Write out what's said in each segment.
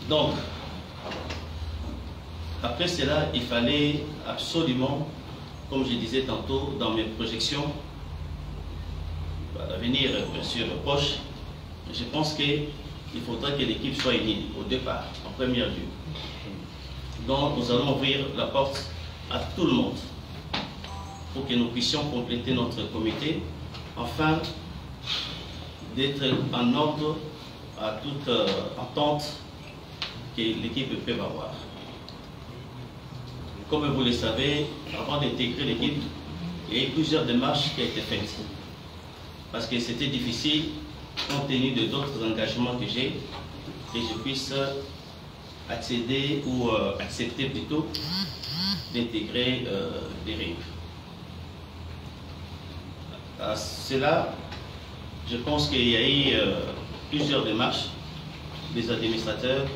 Donc, après cela, il fallait absolument, comme je disais tantôt, dans mes projections, l'avenir bien sûr proche, je pense qu'il faudra que l'équipe soit unie au départ, en première vue. Donc nous allons ouvrir la porte à tout le monde pour que nous puissions compléter notre comité, afin d'être en ordre à toute entente que l'équipe peut avoir. Comme vous le savez, avant d'intégrer l'équipe, il y a eu plusieurs démarches qui ont été faites. Parce que c'était difficile, compte tenu de d'autres engagements que j'ai, que je puisse accéder ou accepter plutôt d'intégrer les RING. À cela, je pense qu'il y a eu plusieurs démarches des administrateurs,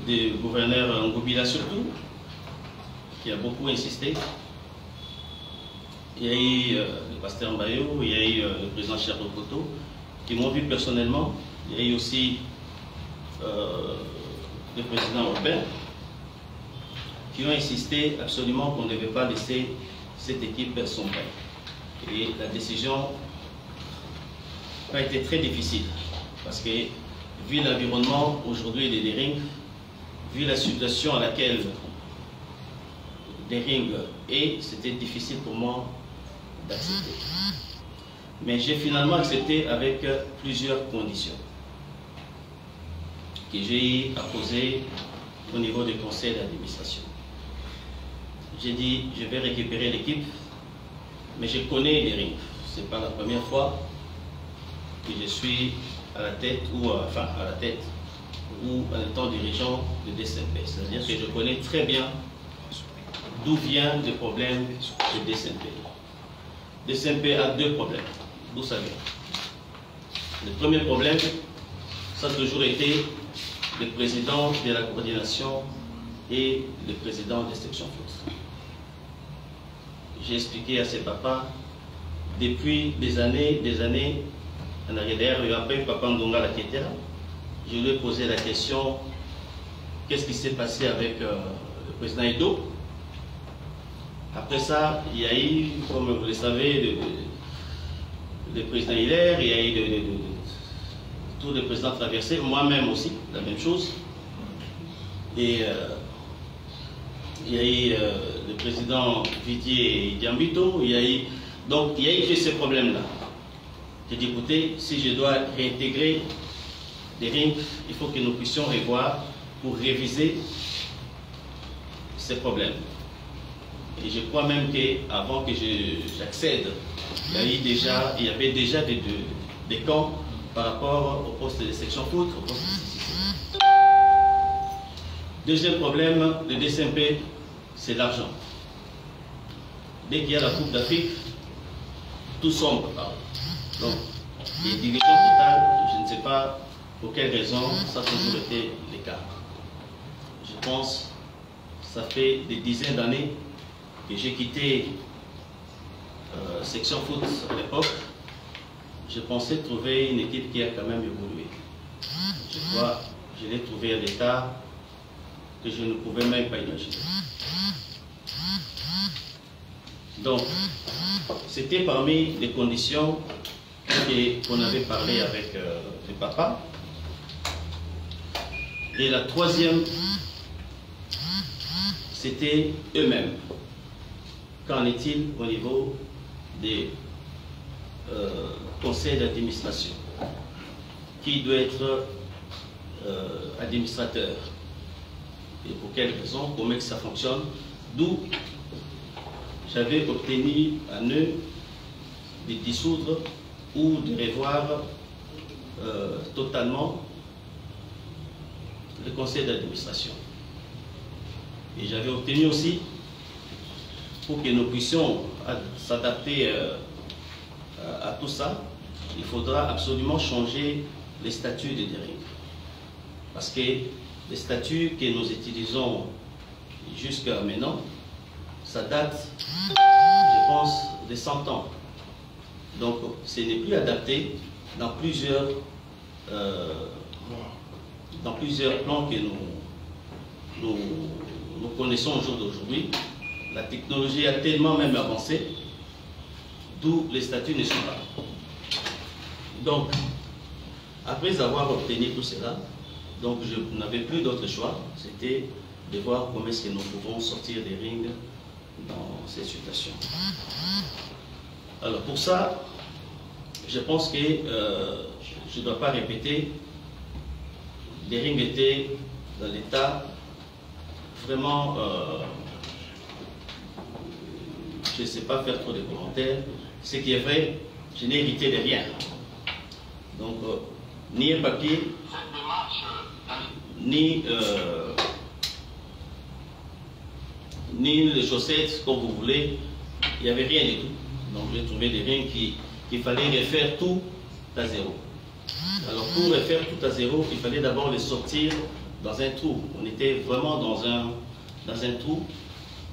des gouverneurs Ngobila surtout, qui a beaucoup insisté. Il y a eu le pasteur Mbayo, il y a eu le président Cherbokoto, qui m'ont vu personnellement. Il y a eu aussi le président européen, qui ont insisté absolument qu'on ne devait pas laisser cette équipe sombrer. Et la décision a été très difficile, parce que vu l'environnement aujourd'hui des RING, vu la situation à laquelle des RING est, c'était difficile pour moi d'accepter. Mais j'ai finalement accepté avec plusieurs conditions que j'ai à poser au niveau du conseil d'administration. J'ai dit, je vais récupérer l'équipe, mais je connais les RING. Ce n'est pas la première fois que je suis à la tête ou en étant dirigeant de DCMP. C'est-à-dire que je connais très bien d'où vient le problème de DCMP. DCMP a deux problèmes, vous savez. Le premier problème, ça a toujours été le président de la coordination et le président de section foot. J'ai expliqué à ses papas, depuis des années, en arrière, après Papa Ndonga qui était là, je lui ai posé la question, qu'est-ce qui s'est passé avec le président Edo? Après ça, il y a eu, comme vous le savez, le président Hilaire, il y a eu tous les présidents traversés, moi-même aussi, la même chose. Et il y a eu le président Vidier Diambito, donc il y a eu ces problèmes-là. J'ai dit, écoutez, si je dois réintégrer des RING, il faut que nous puissions revoir pour réviser ces problèmes. Et je crois même qu'avant que j'accède, il y avait déjà des camps par rapport au poste de section foot, au poste de CCC. Deuxième problème, le DCMP, c'est l'argent. Dès qu'il y a la Coupe d'Afrique, tout sombre. Donc, les divisions totales, je ne sais pas pour quelle raison, ça a toujours été le cas. Je pense que ça fait des dizaines d'années que j'ai quitté section foot à l'époque. Je pensais trouver une équipe qui a quand même évolué. Je crois que je l'ai trouvé à l'état que je ne pouvais même pas imaginer. Donc, c'était parmi les conditions qu'on avait parlé avec le papa. Et la troisième, c'était eux-mêmes. Qu'en est-il au niveau des conseils d'administration? Qui doit être administrateur? Et pour quelles raisons? Comment ça fonctionne? D'où j'avais obtenu à eux de dissoudre ou de revoir totalement le conseil d'administration. Et j'avais obtenu aussi, pour que nous puissions s'adapter à tout ça, il faudra absolument changer les statuts des RING. Parce que les statuts que nous utilisons jusqu'à maintenant, ça date, je pense, de 100 ans. Donc, ce n'est plus adapté dans plusieurs dans plusieurs plans que nous connaissons au jour d'aujourd'hui. La technologie a tellement même avancé, d'où les statuts ne sont pas. Donc, après avoir obtenu tout cela, donc je n'avais plus d'autre choix, c'était de voir comment est-ce que nous pouvons sortir des rings dans ces situations. Alors pour ça, je pense que je ne dois pas répéter, les rings étaient dans l'état vraiment, je ne sais pas faire trop de commentaires. Ce qui est vrai, je n'ai hérité de rien. Donc, ni un papier, ni les chaussettes, comme vous voulez, il n'y avait rien du tout. Donc, j'ai trouvé des rings qu'il fallait refaire tout à zéro. Alors, pour refaire tout à zéro, il fallait d'abord les sortir dans un trou. On était vraiment dans un trou.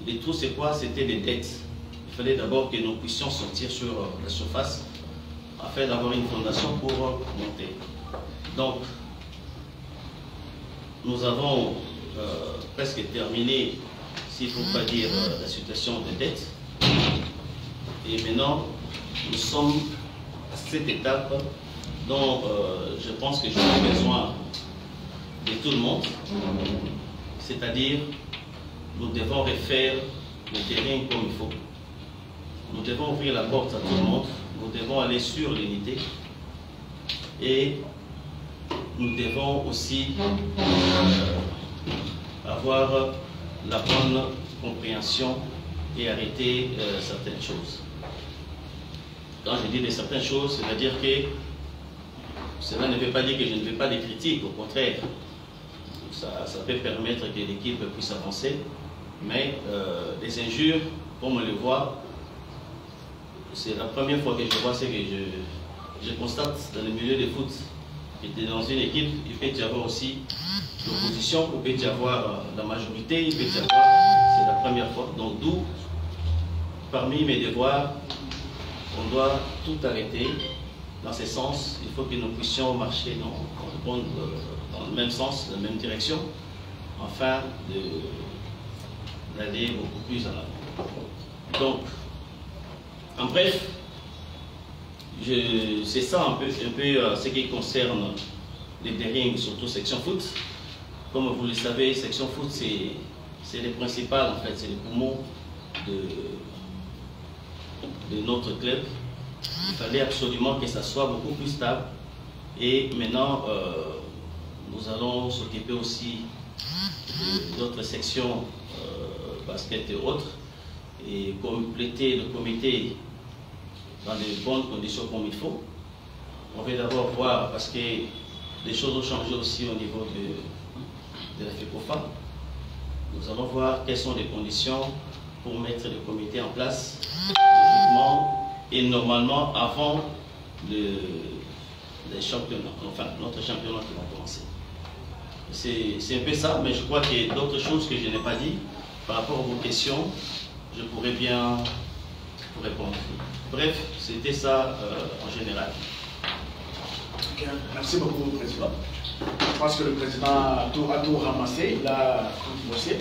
Les trous, c'est quoi? C'était des dettes. Il fallait d'abord que nous puissions sortir sur la surface afin d'avoir une fondation pour monter. Donc, nous avons presque terminé, s'il ne faut pas dire la situation de dette. Et maintenant, nous sommes à cette étape dont je pense que j'aurai besoin de tout le monde. C'est-à-dire, nous devons refaire le terrain comme il faut. Nous devons ouvrir la porte à tout le monde. Nous devons aller sur l'unité. Et nous devons aussi avoir la bonne compréhension et arrêter certaines choses. Quand je dis de certaines choses, c'est-à-dire que cela ne veut pas dire que je ne fais pas des critiques, au contraire. Ça peut permettre que l'équipe puisse avancer, mais les injures, comme on le voit, c'est la première fois que je vois, c'est que je constate dans le milieu de foot, que dans une équipe, il peut y avoir aussi l'opposition, il peut y avoir la majorité, il peut y avoir, c'est la première fois. Donc d'où, parmi mes devoirs, on doit tout arrêter dans ce sens. Il faut que nous puissions marcher dans le même sens, dans la même direction, afin d'aller beaucoup plus en avant. Donc, en bref, c'est ça un peu ce qui concerne les rings, surtout section foot. Comme vous le savez, section foot, c'est le principal, en fait, c'est le poumon de notre club. Il fallait absolument que ça soit beaucoup plus stable. Et maintenant, nous allons s'occuper aussi d'autres sections, basket et autres, et compléter le comité dans de bonnes conditions comme il faut. On va d'abord voir, parce que les choses ont changé aussi au niveau de la FECOFA. Nous allons voir quelles sont les conditions pour mettre le comité en place, et normalement avant les championnats, enfin notre championnat qui va commencer. C'est un peu ça, mais je crois qu'il y a d'autres choses que je n'ai pas dit par rapport à vos questions. Je pourrais bien vous répondre. Bref, c'était ça en général. Okay. Merci beaucoup, Président. Je pense que le Président a tout ramassé, il a tout bossé.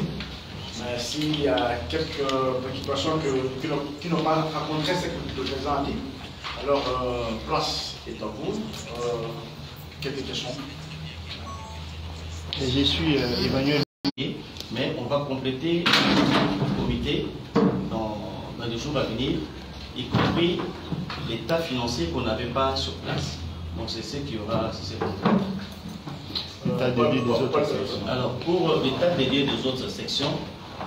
Mais s'il y a quelques préoccupations qui n'ont pas rencontré ce que le Président a dit, alors place est à vous. Quelques questions. Je suis Emmanuel. Mais on va compléter le comité dans les jours à venir, y compris l'état financier qu'on n'avait pas sur place. Donc c'est ce qu'il y aura, c'est ce L'état dédié des autres sections. Alors pour l'état dédié des autres sections,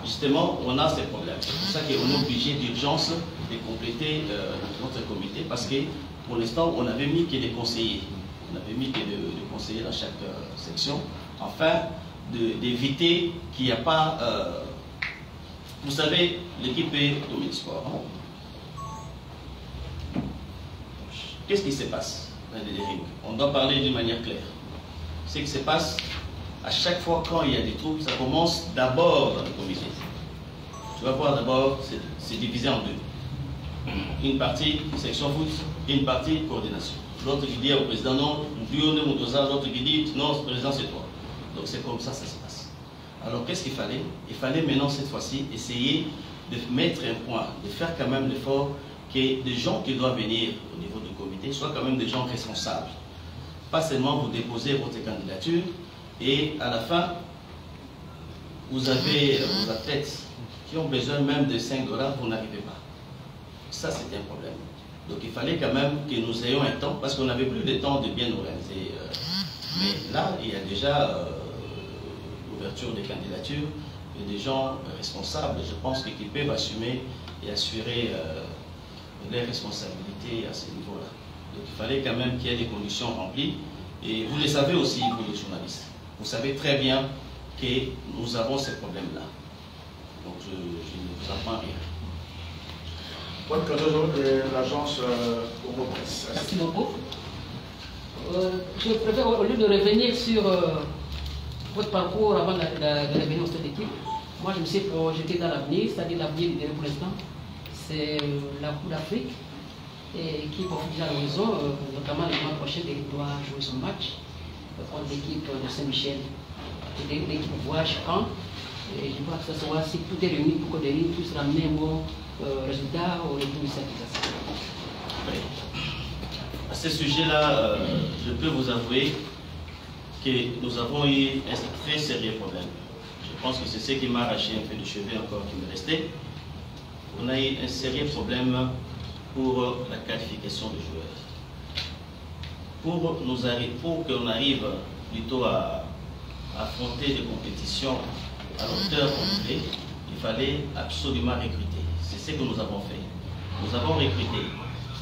justement, on a ces problèmes. C'est pour ça qu'on est obligé d'urgence de compléter notre comité, parce que pour l'instant, on n'avait mis que des conseillers. On n'avait mis que des conseillers dans chaque section, afin d'éviter qu'il n'y a pas... vous savez, l'équipe est Dominsport. Qu'est-ce qui se passe dans les rings? On doit parler d'une manière claire. Ce qui se passe, à chaque fois quand il y a des troubles, ça commence d'abord dans le comité. Tu vas voir d'abord, c'est divisé en deux. Une partie section foot, une partie coordination. L'autre qui dit au président non, l'autre qui dit non, président c'est toi. Donc c'est comme ça se passe. Alors qu'est-ce qu'il fallait? Il fallait maintenant cette fois-ci essayer de mettre un point, de faire quand même l'effort que des gens qui doivent venir au niveau du comité soient quand même des gens responsables. Pas seulement vous déposez votre candidature et à la fin, vous avez vos athlètes qui ont besoin même de 5 $, vous n'arrivez pas. Ça, c'est un problème. Donc il fallait quand même que nous ayons un temps, parce qu'on n'avait plus de temps de bien organiser. Mais là, il y a déjà l'ouverture des candidatures et des gens responsables, je pense, qui peuvent assumer et assurer les responsabilités à ce niveau-là. Donc il fallait quand même qu'il y ait des conditions remplies. Et vous le savez aussi, vous les journalistes. Vous savez très bien que nous avons ces problèmes-là. Donc je ne vous apprends rien. Bonne candidature de l'agence Congo Presse. Merci beaucoup. Je préfère, au lieu de revenir sur votre parcours avant de revenir au stade d'équipe, moi je me suis projeté dans l'avenir, c'est-à-dire l'avenir idéal pour l'instant, c'est la Coupe d'Afrique et qui profite déjà à l'horizon, notamment le mois prochain, il doit jouer son match contre l'équipe de Saint-Michel. L'équipe voyage quand, et je crois que ça sera, si tout est réuni pour que les puissent ramener un bon résultat au retour de cette exercice. Oui. À ce sujet-là, je peux vous avouer que nous avons eu un très sérieux problème. Je pense que c'est ce qui m'a arraché un peu de cheveux encore qui me restait. On a eu un sérieux problème pour la qualification des joueurs. Pour qu'on arrive plutôt à affronter des compétitions à l'auteur qu'on voulait, il fallait absolument recruter. C'est ce que nous avons fait. Nous avons recruté.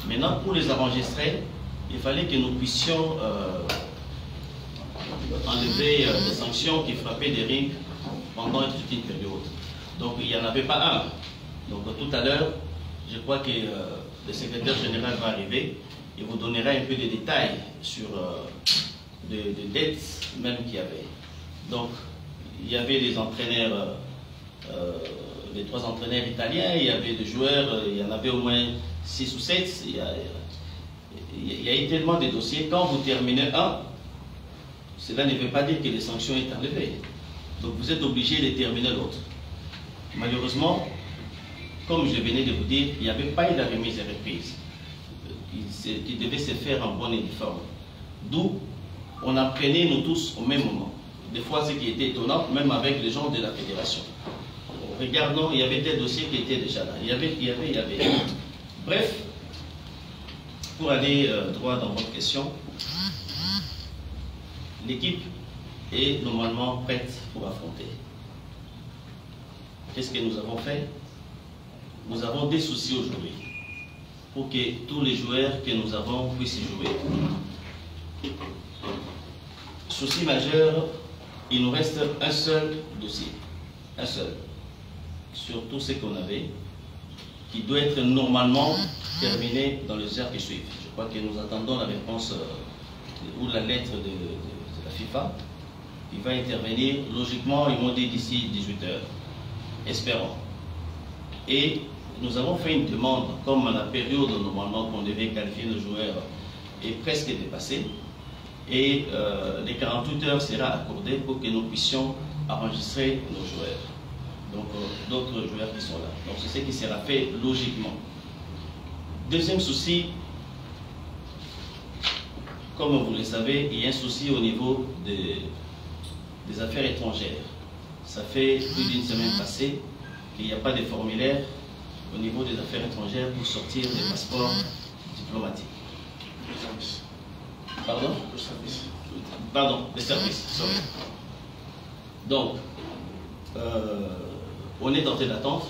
Maintenant, pour les enregistrer, il fallait que nous puissions enlever des sanctions qui frappaient des rings pendant toute une période. Donc, il n'y en avait pas un. Donc, tout à l'heure, je crois que le secrétaire général va arriver et vous donnera un peu de détails sur des dettes même qu'il y avait. Donc, il y avait des entraîneurs, les 3 entraîneurs italiens, il y avait des joueurs, il y en avait au moins 6 ou 7. Il y a eu tellement de dossiers. Quand vous terminez un, cela ne veut pas dire que les sanctions sont enlevées. Donc, vous êtes obligé de terminer l'autre. Malheureusement, comme je venais de vous dire, il n'y avait pas eu de remise et reprise. Il devait se faire en bon uniforme. D'où on apprenait nous tous au même moment. Des fois, ce qui était étonnant, même avec les gens de la fédération. Regardons, il y avait des dossiers qui étaient déjà là. Il y avait. Bref, pour aller droit dans votre question, l'équipe est normalement prête pour affronter. Qu'est-ce que nous avons fait? Nous avons des soucis aujourd'hui pour que tous les joueurs que nous avons puissent jouer. Souci majeur, il nous reste un seul dossier, un seul, sur tout ce qu'on avait, qui doit être normalement terminé dans les heures qui suivent. Je crois que nous attendons la réponse ou la lettre de la FIFA. Il va intervenir, logiquement, ils m'ont dit d'ici 18 h. Espérons. Et nous avons fait une demande, comme la période normalement qu'on devait qualifier nos joueurs est presque dépassée, et les 48 heures sera accordées pour que nous puissions enregistrer nos joueurs. Donc d'autres joueurs qui sont là. Donc c'est ce qui sera fait logiquement. Deuxième souci, comme vous le savez, il y a un souci au niveau des affaires étrangères. Ça fait plus d'une semaine passée qu'il n'y a pas de formulaire au niveau des affaires étrangères pour sortir des passeports diplomatiques. Pardon? Pardon, les services, sorry. Donc, on est en tête d'attente.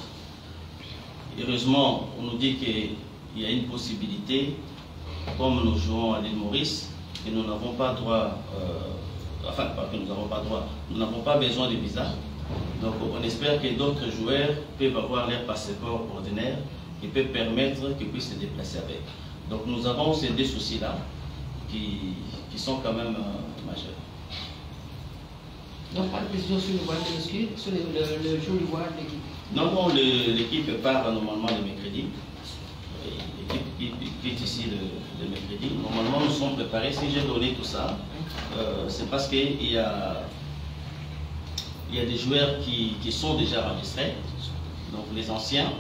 Heureusement, on nous dit qu'il y a une possibilité, comme nous jouons à l'île Maurice, que nous n'avons pas droit, enfin, pas que nous n'avons pas droit, nous n'avons pas besoin de visa. Donc, on espère que d'autres joueurs peuvent avoir leur passeport ordinaire qui peut permettre qu'ils puissent se déplacer avec. Donc, nous avons ces deux soucis-là qui sont quand même majeurs. Donc, pas de précision sur le voyage de l'excuse, sur le jour du voyage de l'équipe? Non, non, l'équipe part normalement le mercredi. L'équipe quitte ici le mercredi. Normalement, nous sommes préparés. Si j'ai donné tout ça, c'est parce qu'il y a il y a des joueurs qui sont déjà enregistrés, donc les anciens,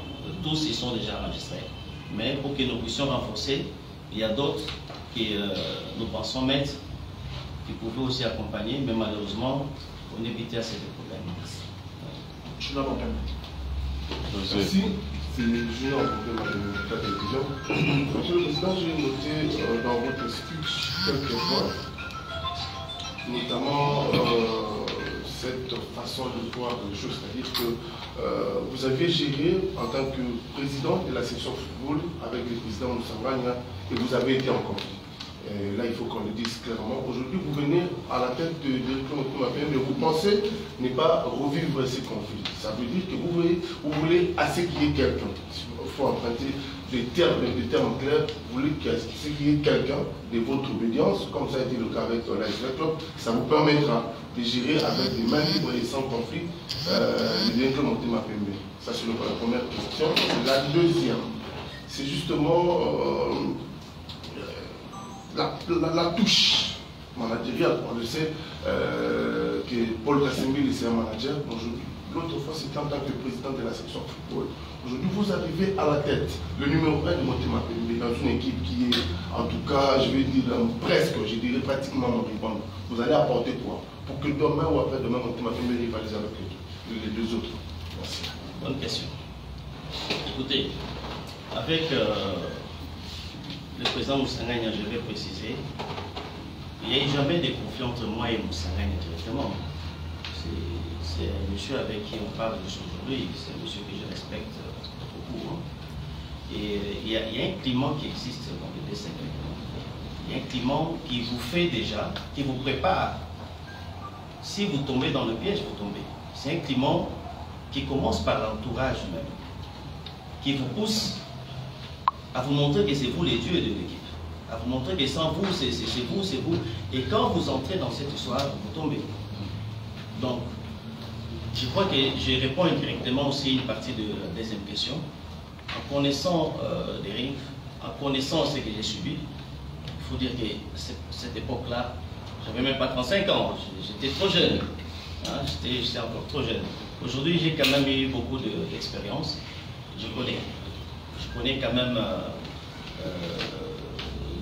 tous ils sont déjà enregistrés. Mais pour que nous puissions renforcer, il y a d'autres que nous pensons mettre, qui pouvaient aussi accompagner, mais malheureusement, on évitait assez de problèmes. Je suis là pour Merci. C'est Junior pour la télévision. Monsieur le Président, j'ai noté dans votre speech quelques points, notamment cette façon de voir les choses, c'est-à-dire que vous avez géré en tant que président de la section football avec le président Moussangania et vous avez été en conflit. Et là, il faut qu'on le dise clairement. Aujourd'hui, vous venez à la tête de mais vous pensez ne pas revivre ces conflits. Ça veut dire que vous voulez assez qu'il y ait quelqu'un. Il faut emprunter des termes clairs. Vous voulez qu'il y ait quelqu'un de votre obédience, comme ça a été le cas avec l'AS Club. Ça vous permettra de gérer avec des mains libres et sans conflit les Mapembe. Ça, c'est la première question. La deuxième, c'est justement la touche managériale. On le sait que Paul Kassimbil, c'est un manager. Aujourd'hui, l'autre fois, c'était en tant que président de la section football. Aujourd'hui, vous arrivez à la tête, le numéro 1 de Motema Pembe, dans une équipe qui est, en tout cas, je vais dire presque, je dirais pratiquement moribonde. Vous allez apporter quoi pour que demain ou après-demain, Motema Pembe rivalise avec les deux autres? Merci. Bonne question. Écoutez, avec le président Moussangania, je vais préciser, il n'y a jamais de conflit entre moi et Moussangania directement. C'est un monsieur avec qui on parle aujourd'hui, c'est un monsieur que je respecte beaucoup. Hein. Et il y a un climat qui existe dans le dessin. Il y a un climat qui vous fait déjà, qui vous prépare. Si vous tombez dans le piège, vous tombez. C'est un climat qui commence par l'entourage même, qui vous pousse à vous montrer que c'est vous les dieux de l'équipe, à vous montrer que sans vous, c'est vous, c'est vous. Et quand vous entrez dans cette histoire, vous tombez. Donc, je crois que je réponds indirectement aussi à une partie de la deuxième question. En connaissant les rings, en connaissant ce que j'ai subi, il faut dire que cette époque-là, j'avais même pas 35 ans, j'étais trop jeune. Hein, j'étais encore trop jeune. Aujourd'hui, j'ai quand même eu beaucoup d'expérience. Je connais quand même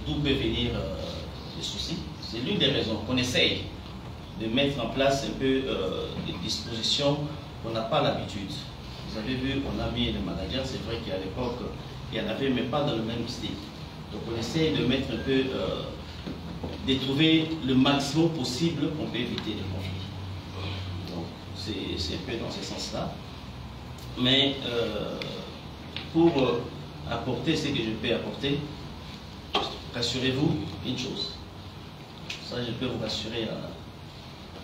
d'où peut venir les soucis. C'est l'une des raisons qu'on essaye de mettre en place un peu des dispositions qu'on n'a pas l'habitude. Vous avez vu, on a mis les managers, c'est vrai qu'à l'époque, il y en avait, mais pas dans le même style. Donc on essaye de mettre un peu, de trouver le maximum possible qu'on peut éviter les conflits. Donc c'est un peu dans ce sens-là. Mais pour apporter ce que je peux apporter, rassurez-vous une chose. Ça, je peux vous rassurer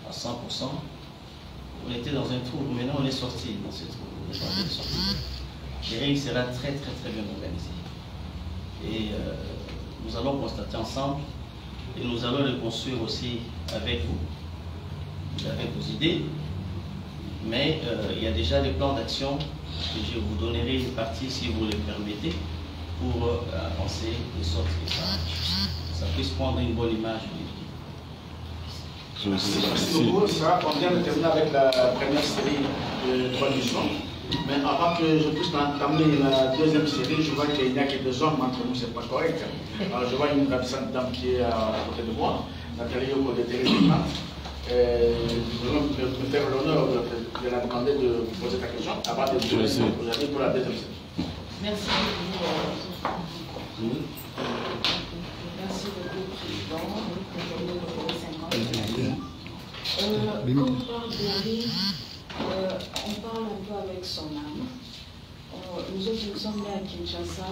à 100%. On était dans un trou, maintenant on est sorti dans ce trou. Le ring sera très bien organisé. Et nous allons constater ensemble et nous allons le construire aussi avec vous. Vous avez vos idées, mais il y a déjà des plans d'action que je vous donnerai une partie si vous le permettez pour avancer de sorte que ça puisse prendre une bonne image de l'équipe. Merci beaucoup. Ça, on vient de terminer avec la première série de 3 divisions. Mais avant que je puisse entamer la deuxième série, je vois qu'il n'y a que 2 hommes entre nous, c'est pas correct. Alors, je vois une ravissante dame qui est à côté de moi, Nathalie Yoko de Télévision. Je vais me faire l'honneur de la demander de vous poser ta question avant de vous poser pour la deuxième série. Merci beaucoup. Merci beaucoup, Président. Quand on parle de Ring, on parle un peu avec son âme. Nous autres, nous sommes nés à Kinshasa.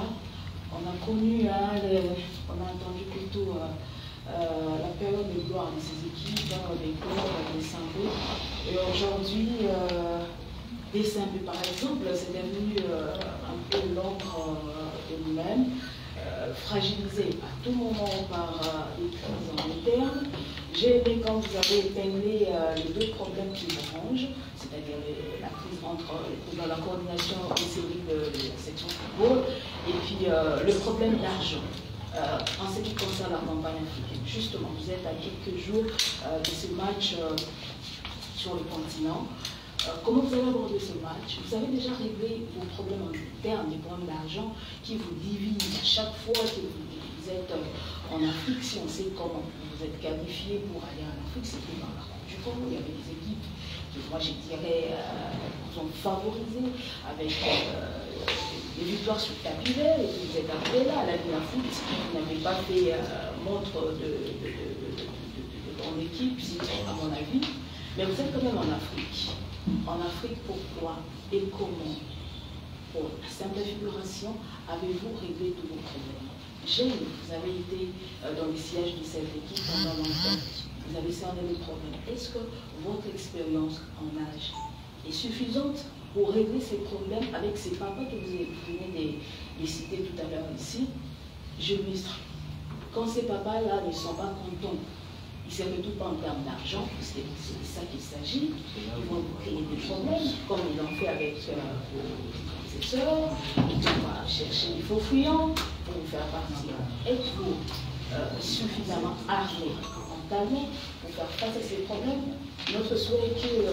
On a connu, on a entendu plutôt la période de gloire de ces équipes, des clubs, des Saint-Peu. Et aujourd'hui, des Saint-Peu, par exemple, c'est devenu un peu l'ombre de nous-mêmes. Fragilisé à tout moment par les crises en interne. J'ai aimé quand vous avez épinglé les 2 problèmes qui vous rangent, c'est-à-dire la crise dans la coordination des séries de la section football et puis le problème d'argent. En ce qui concerne la campagne africaine, justement, vous êtes à quelques jours de ce match sur le continent. Comment vous allez aborder ce match? Vous avez déjà réglé vos problèmes internes, des problèmes d'argent qui vous divisent à chaque fois que vous êtes en Afrique. Si on sait comment vous êtes qualifié pour aller en Afrique, c'était dans la Coupe du Congo. Il y avait des équipes qui, moi je dirais, vous ont favorisé avec des victoires sur tapis vert, et puis vous êtes arrivé là, à la Ligue Foot, vous n'avez pas fait montre de grande équipe, à mon avis, mais vous êtes quand même en Afrique. En Afrique, pourquoi et comment? Pour la simple figuration, avez-vous réglé tous vos problèmes? Vous avez été dans les sièges de cette équipe pendant longtemps. Vous avez cerné les problèmes. Est-ce que votre expérience en âge est suffisante pour régler ces problèmes avec ces papas que vous venez de citer tout à l'heure ici? Je ministre, quand ces papas-là ne sont pas contents, ils ne se retrouvent pas en termes d'argent, c'est de ça qu'il s'agit. Ils vont vous créer des problèmes, comme ils l'ont fait avec vos prédécesseurs. Ils vont chercher des faux fuyants pour vous faire partir. Êtes-vous suffisamment armé mentalement pour faire face à ces problèmes? Notre souhait est que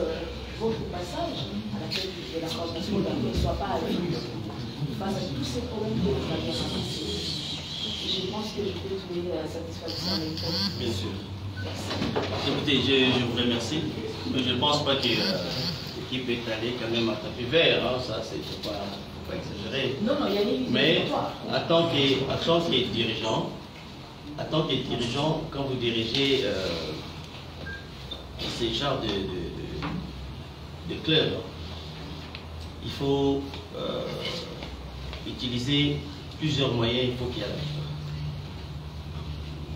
votre passage à la tête de la coordination ne soit pas à vide face à tous ces problèmes que vous avez rencontrés. Je pense que je peux trouver la satisfaction avec vous. Bien sûr. Écoutez, je vous remercie, mais je ne pense pas que l'équipe est allée quand même à tapis vert, hein, ça, il ne faut pas exagérer. Non, il y a des mais en tant que dirigeant, quand vous dirigez ces genres de clubs, il faut utiliser plusieurs moyens, il faut qu'il y ait la victoire.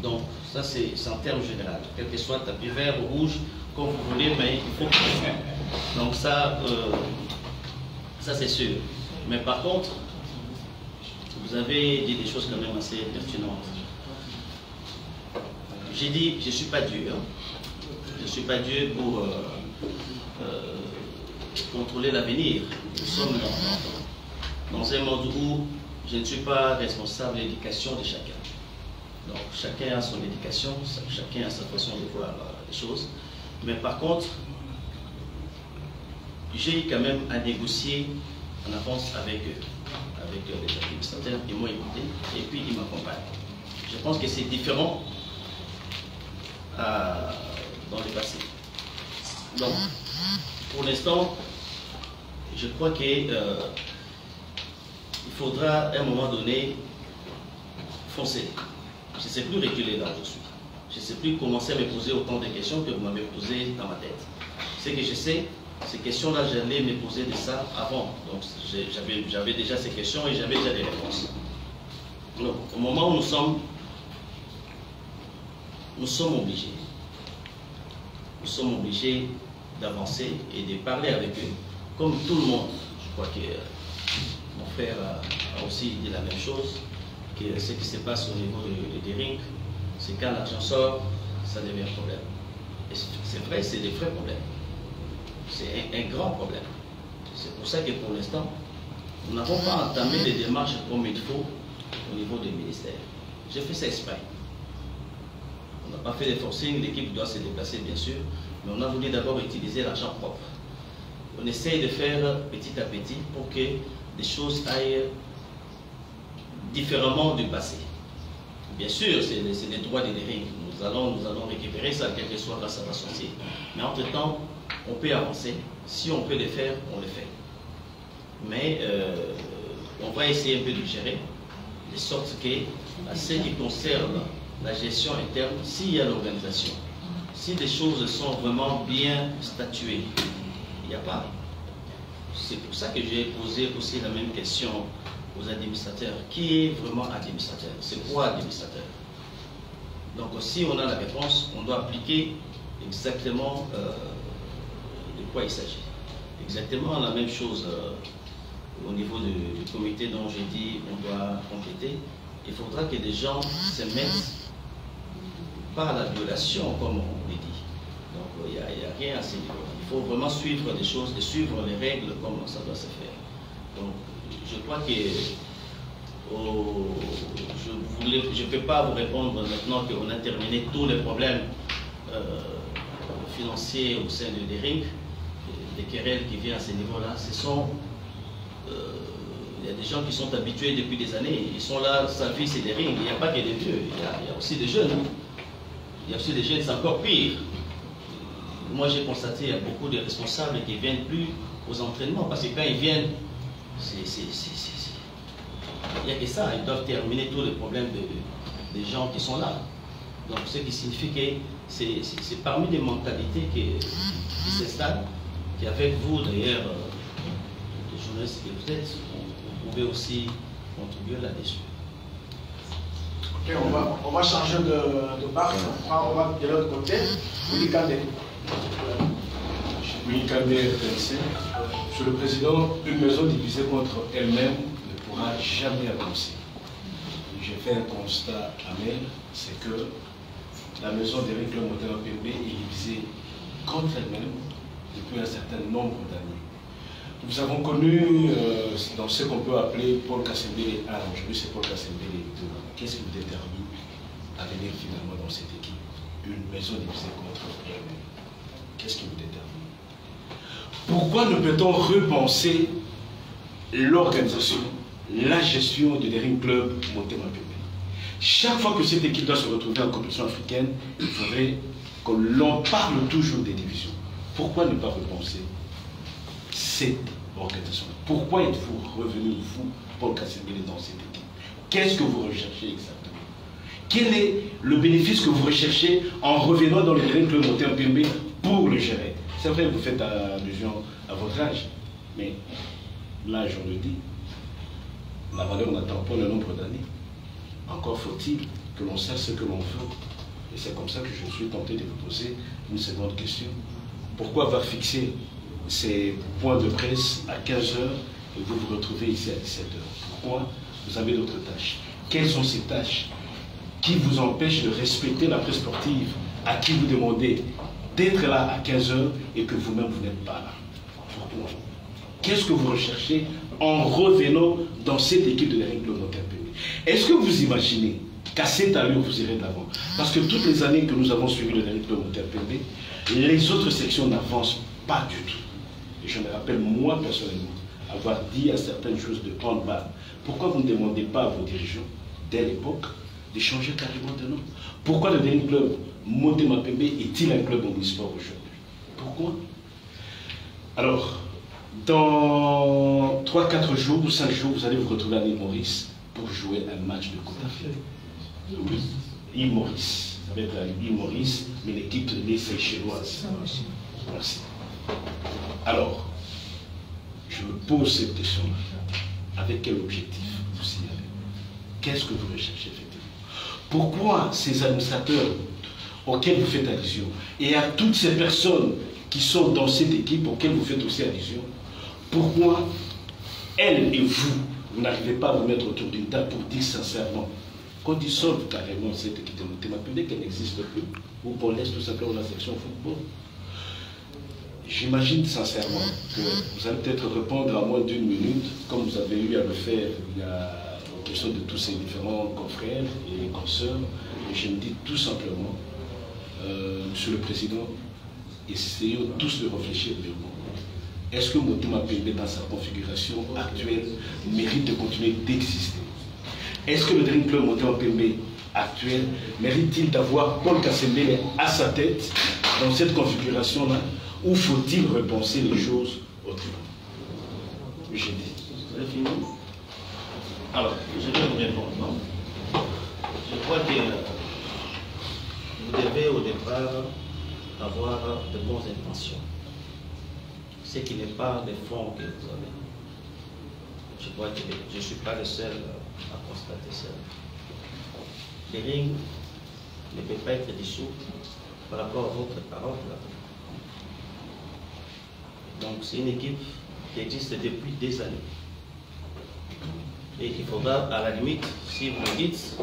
Donc, ça c'est en termes généraux, quel que soit tapis vert ou rouge, comme vous voulez, mais il faut que... Donc ça c'est sûr. Mais par contre, vous avez dit des choses quand même assez pertinentes. J'ai dit, je ne suis pas Dieu. Hein. Je ne suis pas Dieu pour contrôler l'avenir. Nous sommes dans un monde où je ne suis pas responsable de l'éducation de chacun. Donc chacun a son éducation, chacun a sa façon de voir les choses. Mais par contre, j'ai eu quand même à négocier en avance avec les administrateurs. Ils m'ont écouté et puis ils m'accompagnent. Je pense que c'est différent dans le passé. Donc, pour l'instant, je crois qu'il faudra à un moment donné foncer. Je ne sais plus reculer là où je suis. Je ne sais plus commencer à me poser autant de questions que vous m'avez posées dans ma tête. Ce que je sais, ces questions-là, j'allais me poser de ça avant. Donc, j'avais déjà ces questions et j'avais déjà des réponses. Donc, au moment où nous sommes obligés. Nous sommes obligés d'avancer et de parler avec eux. Comme tout le monde, je crois que mon frère a aussi dit la même chose, que ce qui se passe au niveau des rings, c'est quand l'argent sort, ça devient un problème. Et c'est vrai, c'est des vrais problèmes. C'est un grand problème. C'est pour ça que pour l'instant, nous n'avons pas entamé les démarches comme il faut au niveau des ministères. J'ai fait ça exprès. On n'a pas fait de forcing, l'équipe doit se déplacer bien sûr, mais on a voulu d'abord utiliser l'argent propre. On essaye de faire petit à petit pour que les choses aillent différemment du passé. Bien sûr, c'est les droits des rings. Nous allons récupérer ça, quelle que soit grâce à la sortie. Mais entre-temps, on peut avancer. Si on peut le faire, on le fait. Mais on va essayer un peu de gérer, de sorte que, à ce qui concerne la gestion interne, s'il y a l'organisation, si les choses sont vraiment bien statuées, il n'y a pas. C'est pour ça que j'ai posé aussi la même question aux administrateurs. Qui est vraiment administrateur? C'est quoi administrateur? Donc si on a la réponse, on doit appliquer exactement de quoi il s'agit. Exactement la même chose au niveau du comité dont j'ai dit on doit compléter. Il faudra que les gens se mettent par la violation, comme on le dit. Donc il n'y a rien à ce niveau. Il faut vraiment suivre les choses, et suivre les règles comme ça doit se faire. Donc je crois que je ne peux pas vous répondre maintenant qu'on a terminé tous les problèmes financiers au sein de l'ERING, des querelles qui viennent à ce niveau-là, il y a des gens qui sont habitués depuis des années, ils sont là, sa vie c'est l'ERING, il n'y a pas que des vieux, il y a aussi des jeunes. Il y a aussi des jeunes, c'est encore pire. Moi j'ai constaté, il y a beaucoup de responsables qui ne viennent plus aux entraînements, parce que quand ils viennent, il n'y a que ça, ils doivent terminer tous les problèmes des gens qui sont là. Donc ce qui signifie que c'est parmi les mentalités qui s'installent, qu'avec vous d'ailleurs, les journalistes que vous êtes, vous pouvez aussi contribuer là-dessus. Ok, on va changer de barque, on va de l'autre côté. Willy Kandé. Willy Kandé, RTNC. Monsieur le Président, une maison divisée contre elle-même ne pourra jamais avancer. J'ai fait un constat amer, c'est que la maison d'Éric Le Moteur PB est divisée contre elle-même depuis un certain nombre d'années. Nous avons connu dans ce qu'on peut appeler Paul Kassembele 1, aujourd'hui c'est Paul Kassembele 2. Qu'est-ce qui vous détermine à venir finalement dans cette équipe? Une maison divisée contre elle-même. Qu'est-ce qui vous détermine? Pourquoi ne peut-on repenser l'organisation, la gestion de l'Éric Club Motema PB? Chaque fois que cette équipe doit se retrouver en compétition africaine, il faudrait que l'on parle toujours des divisions. Pourquoi ne pas repenser cette organisation? Pourquoi êtes-vous revenu, vous, Paul Kassembele, dans cette équipe? Qu'est-ce que vous recherchez exactement? Quel est le bénéfice que vous recherchez en revenant dans le Club Motema PB pour le gérer? C'est vrai, vous faites allusion à votre âge, mais l'âge, on le dit, la valeur n'attend pas le nombre d'années. Encore faut-il que l'on sache ce que l'on veut. Et c'est comme ça que je suis tenté de vous poser une seconde question. Pourquoi avoir fixé ces points de presse à 15 h et vous vous retrouvez ici à 17 h? Pourquoi vous avez d'autres tâches? Quelles sont ces tâches qui vous empêchent de respecter la presse sportive à qui vous demandez d'être là à 15 h et que vous-même vous n'êtes pas là? Pourquoi? Qu'est-ce que vous recherchez en revenant dans cette équipe de l'Éric Le Moteur PB? Est-ce que vous imaginez qu'à cette allure vous irez de l'avant? Parce que toutes les années que nous avons suivi le L'Éric Le Moteur PB, les autres sections n'avancent pas du tout. Et je me rappelle, moi personnellement, avoir dit à certaines choses de handball, pourquoi vous ne demandez pas à vos dirigeants, dès l'époque, de changer carrément de nom? Pourquoi le L'Éric Club Motema PB est-il un club omnisport aujourd'hui? Pourquoi? Alors, dans 3-4 jours ou 5 jours, vous allez vous retrouver à l'île Maurice pour jouer un match de Coupe d'Afrique. Oui, l'île Maurice. Ça va être l'île Maurice, mais l'équipe des Seychelloises. Merci. Alors, je me pose cette question-là. Avec quel objectif vous y allez? Qu'est-ce que vous recherchez effectivement? Pourquoi ces administrateurs auxquels vous faites allusion et à toutes ces personnes qui sont dans cette équipe auxquelles vous faites aussi allusion, pourquoi elles et vous n'arrivez pas à vous mettre autour d'une table pour dire sincèrement qu'on dissolve carrément cette équipe de Motema PB, qu'elle n'existe plus, ou qu'on laisse tout simplement la section football? J'imagine sincèrement que vous allez peut-être répondre à moins d'1 minute, comme vous avez eu à le faire il y a aux questions de tous ces différents confrères et consoeurs. Et je me dis tout simplement, Monsieur le Président, essayons tous de réfléchir vraiment. Est-ce que Motema PB, dans sa configuration actuelle, mérite de continuer d'exister? Est-ce que le Dream Club Motema PB actuel mérite-t-il d'avoir Paul Kassembele à sa tête dans cette configuration-là, ou faut-il repenser les choses autrement? J'ai dit. Vous avez fini? Alors, je vais vous répondre. Non? Je crois que vous devez au départ avoir de bonnes intentions. Ce qui n'est pas les fonds que vous avez. Je crois que je ne suis pas le seul à constater ça. L'Éric ne peut pas être dissous par rapport à votre parole. Donc c'est une équipe qui existe depuis des années. Et il faudra, à la limite, si vous me dites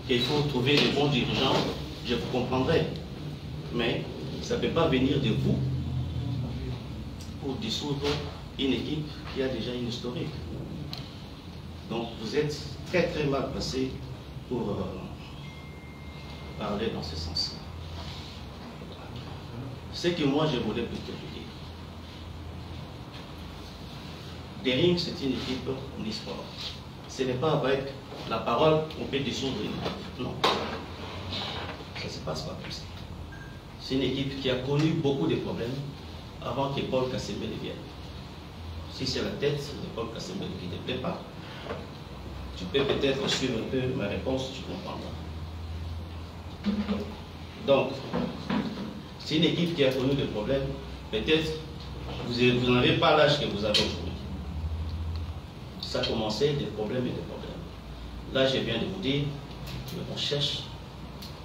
qu'il faut trouver des bons dirigeants, je vous comprendrai. Mais ça ne peut pas venir de vous pour dissoudre une équipe qui a déjà une historique. Donc vous êtes très très mal placé pour parler dans ce sens. ce que moi je voulais plutôt vous dire. Dering, c'est une équipe omnisport. Ce n'est pas avec la parole qu'on peut dissoudre une équipe. Non. Ça ne se passe pas comme ça. C'est une équipe qui a connu beaucoup de problèmes avant que Paul Kasembele vienne. Si c'est la tête de Paul Kasembele qui ne te plaît pas, tu peux peut-être suivre un peu ma réponse, tu comprendras. Donc, c'est une équipe qui a connu des problèmes. Peut-être vous n'avez pas l'âge que vous avez aujourd'hui. Ça a commencé des problèmes et des problèmes. Là, je viens de vous dire qu'on cherche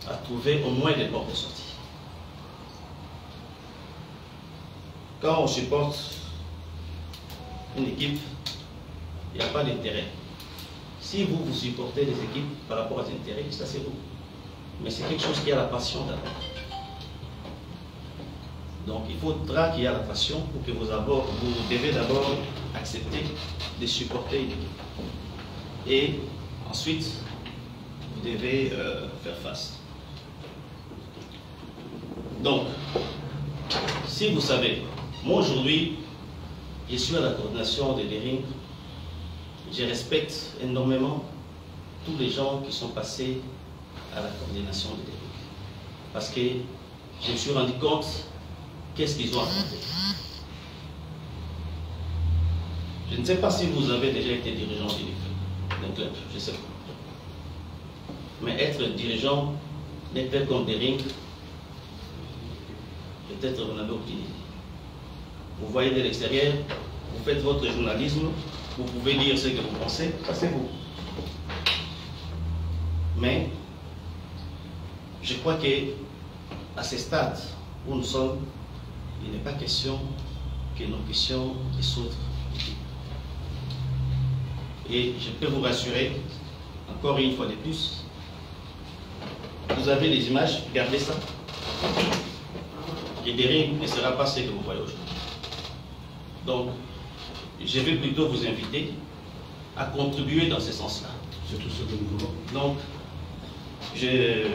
à trouver au moins des portes de sortie. Quand on supporte une équipe, il n'y a pas d'intérêt. Si vous supportez les équipes par rapport à des intérêts, ça c'est vous. Mais c'est quelque chose qui a la passion d'abord. Donc il faudra qu'il y ait la passion pour que vous devez d'abord accepter de supporter une équipe. Et ensuite, vous devez faire face. Donc, si vous savez, moi aujourd'hui, je suis à la coordination de Dering. Je respecte énormément tous les gens qui sont passés à la coordination de Dering. Parce que je me suis rendu compte qu'est-ce qu'ils ont apporté. Je ne sais pas si vous avez déjà été dirigeant d'un club, je ne sais pas. Mais être dirigeant n'est pas comme Dering, peut-être vous n'avez aucune idée. Vous voyez de l'extérieur, vous faites votre journalisme, vous pouvez dire ce que vous pensez, ça c'est vous. Mais je crois qu'à ce stade où nous sommes, il n'est pas question que nous puissions dissoudre l'équipe. Et je peux vous rassurer, encore une fois de plus, vous avez les images, regardez ça. Et Dering ne sera pas ce que vous voyez aujourd'hui. Donc, je vais plutôt vous inviter à contribuer dans ce sens-là. C'est tout ce que nous voulons. Donc, je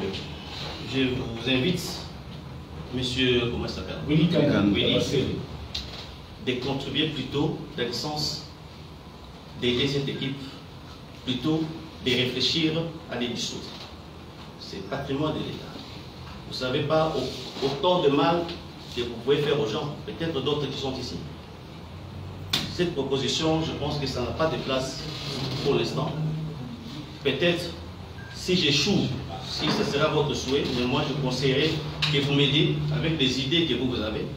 vous invite, monsieur, comment ça s'appelle? Willy Kangan, de contribuer plutôt dans le sens d'aider cette équipe, plutôt de réfléchir à les dissoudre. C'est le patrimoine de l'État. Vous ne savez pas autant de mal que vous pouvez faire aux gens, peut-être d'autres qui sont ici. Cette proposition, je pense que ça n'a pas de place pour l'instant. Peut-être, si j'échoue, si ce sera votre souhait, mais moi je conseillerais que vous m'aidiez avec les idées que vous avez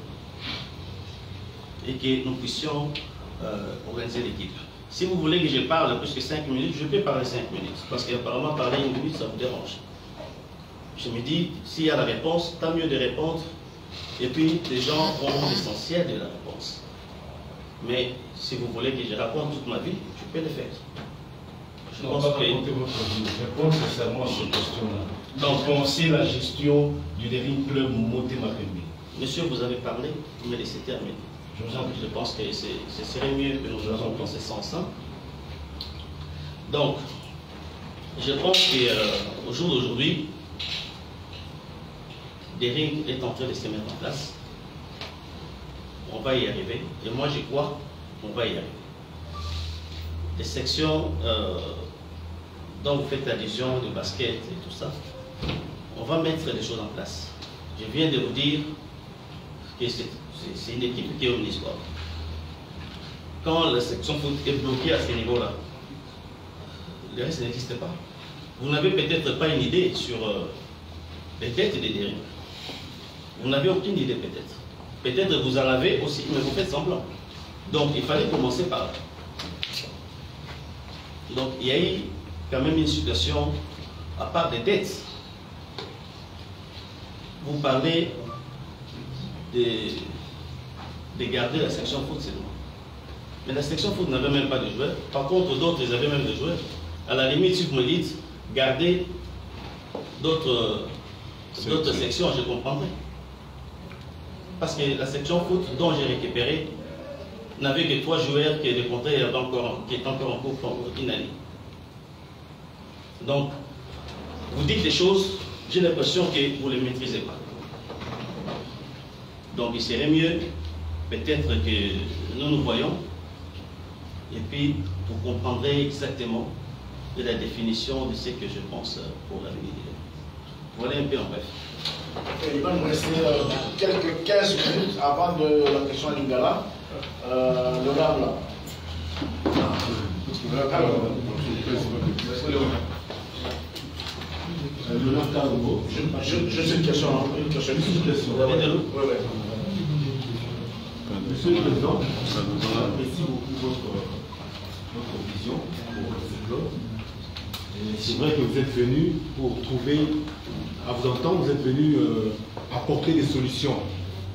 et que nous puissions organiser l'équipe. Si vous voulez que je parle plus que 5 minutes, je peux parler 5 minutes, parce qu'apparemment parler 1 minute, ça vous dérange. Je me dis, s'il y a la réponse, tant mieux de répondre, et puis les gens ont l'essentiel de la réponse. Mais si vous voulez que je raconte toute ma vie, je peux le faire. Je non, pense pas que... raconter votre vie, répondre sincèrement à cette question-là. Donc, pensez la gestion du Dering Club Motema-Pembe. Monsieur, vous avez parlé, vous me laissez terminer. Je pense que ce serait mieux que nous allons dans ce sens-là. Donc, je pense qu'au jour d'aujourd'hui, Dering est en train de se mettre en place. On va y arriver. Et moi, je crois qu'on va y arriver. Les sections dont vous faites allusion, de basket et tout ça, on va mettre les choses en place. Je viens de vous dire que c'est une équipe qui est omnisport. Quand la section foot est bloquée à ce niveau-là, le reste n'existe pas. Vous n'avez peut-être pas une idée sur les dettes des Dering. Vous n'avez aucune idée peut-être. Peut-être vous en avez aussi, mais vous faites semblant. Donc il fallait commencer par là. Donc il y a eu quand même une situation, à part des dettes. Vous parlez de garder la section foot seulement. Mais la section foot n'avait même pas de joueurs. Par contre, d'autres, ils avaient même des joueurs. À la limite, si vous me dites, gardez d'autres sections, je comprendrais. Parce que la section foot dont j'ai récupéré n'avait que 3 joueurs qui étaient encore en cours pour une année. Donc, vous dites des choses, j'ai l'impression que vous ne les maîtrisez pas. Donc il serait mieux peut-être que nous nous voyons et puis vous comprendrez exactement la définition de ce que je pense pour l'avenir. Voilà un peu en bref. Il va nous rester quelques 15 minutes avant de la question du gala. L'honorable. Juste une question. Vous avez de l'eau? Oui, oui. Monsieur le Président, j'apprécie beaucoup votre vision pour ce club. C'est vrai que vous êtes venu pour trouver, à vous entendre, vous êtes venu apporter des solutions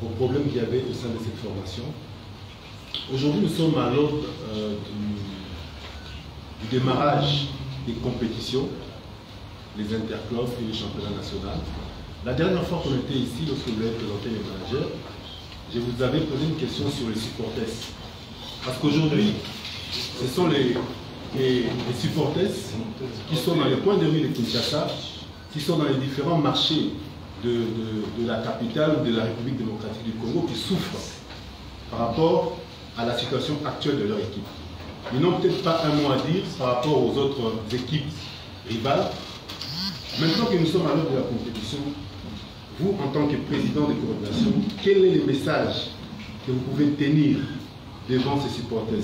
aux problèmes qu'il y avait au sein de cette formation. Aujourd'hui, nous sommes à l'aube du démarrage des compétitions, les interclubs et les championnats nationaux. La dernière fois qu'on était ici, lorsque vous avez présenté les managers, je vous avais posé une question sur les supporters. Parce qu'aujourd'hui, ce sont les supporters qui sont dans les coins de rue de Kinshasa, qui sont dans les différents marchés de la capitale ou de la République démocratique du Congo, qui souffrent par rapport à la situation actuelle de leur équipe. Ils n'ont peut-être pas un mot à dire par rapport aux autres équipes rivales. Maintenant que nous sommes à l'heure de la compétition, vous, en tant que président de coordination, quel est le message que vous pouvez tenir devant ces supporters?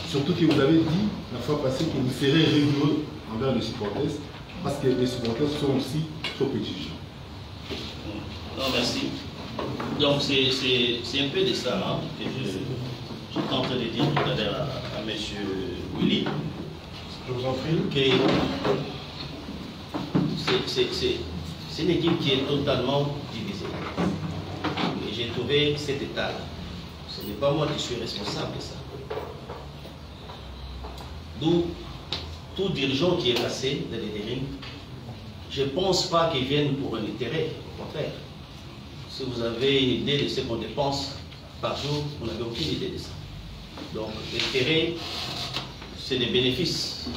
Surtout que vous avez dit la fois passée que vous serez rigoureux envers les supporters, parce que les supporters sont aussi trop exigeants. Non, merci. Donc c'est un peu de ça hein, que je tente de dire tout à l'heure à M. Willy. Je vous en prie. C'est une équipe qui est totalement divisée. Et j'ai trouvé cet état-là. Ce n'est pas moi qui suis responsable de ça. D'où tout dirigeant qui est passé dans les dérives, je ne pense pas qu'ils viennent pour un intérêt, au contraire. Si vous avez une idée de ce qu'on dépense par jour, vous n'avez aucune idée de ça. Donc l'intérêt, c'est des bénéfices.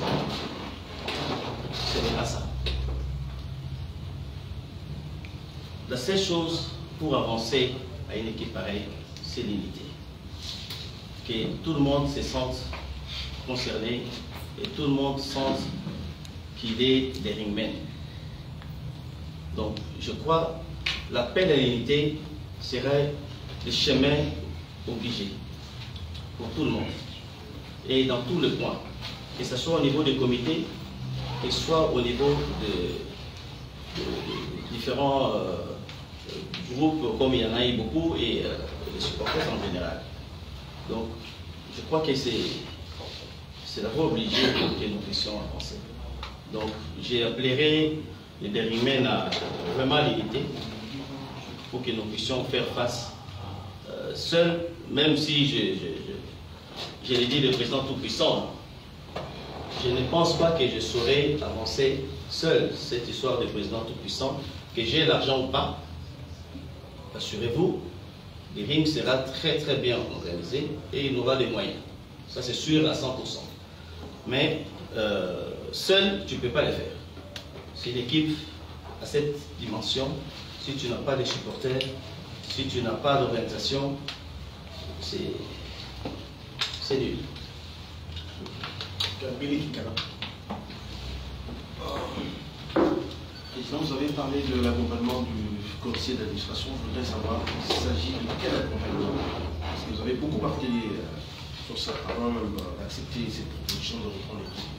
Ce n'est pas ça. La seule chose pour avancer à une équipe pareille, c'est l'unité. Que tout le monde se sente concerné et tout le monde sente qu'il est des ringmen. Donc, je crois l'appel à l'unité serait le chemin obligé pour tout le monde et dans tous les points, que ce soit au niveau des comités, que ce soit au niveau de différents groupes, comme il y en a eu beaucoup, et les supporters en général. Donc, je crois que c'est d'abord obligé que nous puissions avancer. Donc, j'appellerai les dérimen à vraiment l'unité pour que nous puissions faire face seuls, même si je l'ai dit, le président tout-puissant, je ne pense pas que je saurais avancer seul cette histoire de président tout-puissant, que j'ai l'argent ou pas. Assurez-vous, le ring sera très très bien organisé et il aura les moyens. Ça c'est sûr à 100%. Mais seul, tu ne peux pas le faire. Si l'équipe a cette dimension, si tu n'as pas de supporters, si tu n'as pas d'organisation, c'est nul. Président, vous avez parlé de l'accompagnement du conseiller d'administration. Je voudrais savoir s'il s'agit de quel accompagnement. Parce que vous avez beaucoup parlé sur sa parole, d'accepter cette proposition de reprendre l'équipe.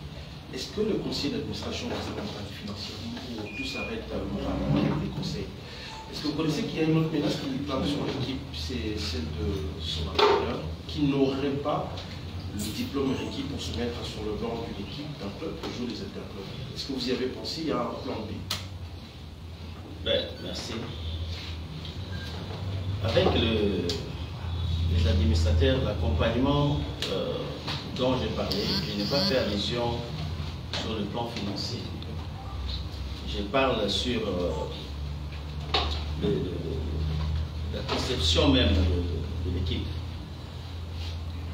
Est-ce que le conseiller d'administration vous accompagne financièrement ou tout s'arrête moralement avec les conseils? Est-ce que vous connaissez qu'il y a une autre menace qui plane sur l'équipe, c'est celle de son entraîneur, qui n'aurait pas le diplôme requis pour se mettre sur le banc d'une équipe, d'un club, pour jouer les interclubs? Est-ce que vous y avez pensé? Il y a un plan B? Ben, merci. Avec les administrateurs, l'accompagnement dont j'ai parlé, je n'ai pas fait allusion sur le plan financier. Je parle sur la conception même de l'équipe.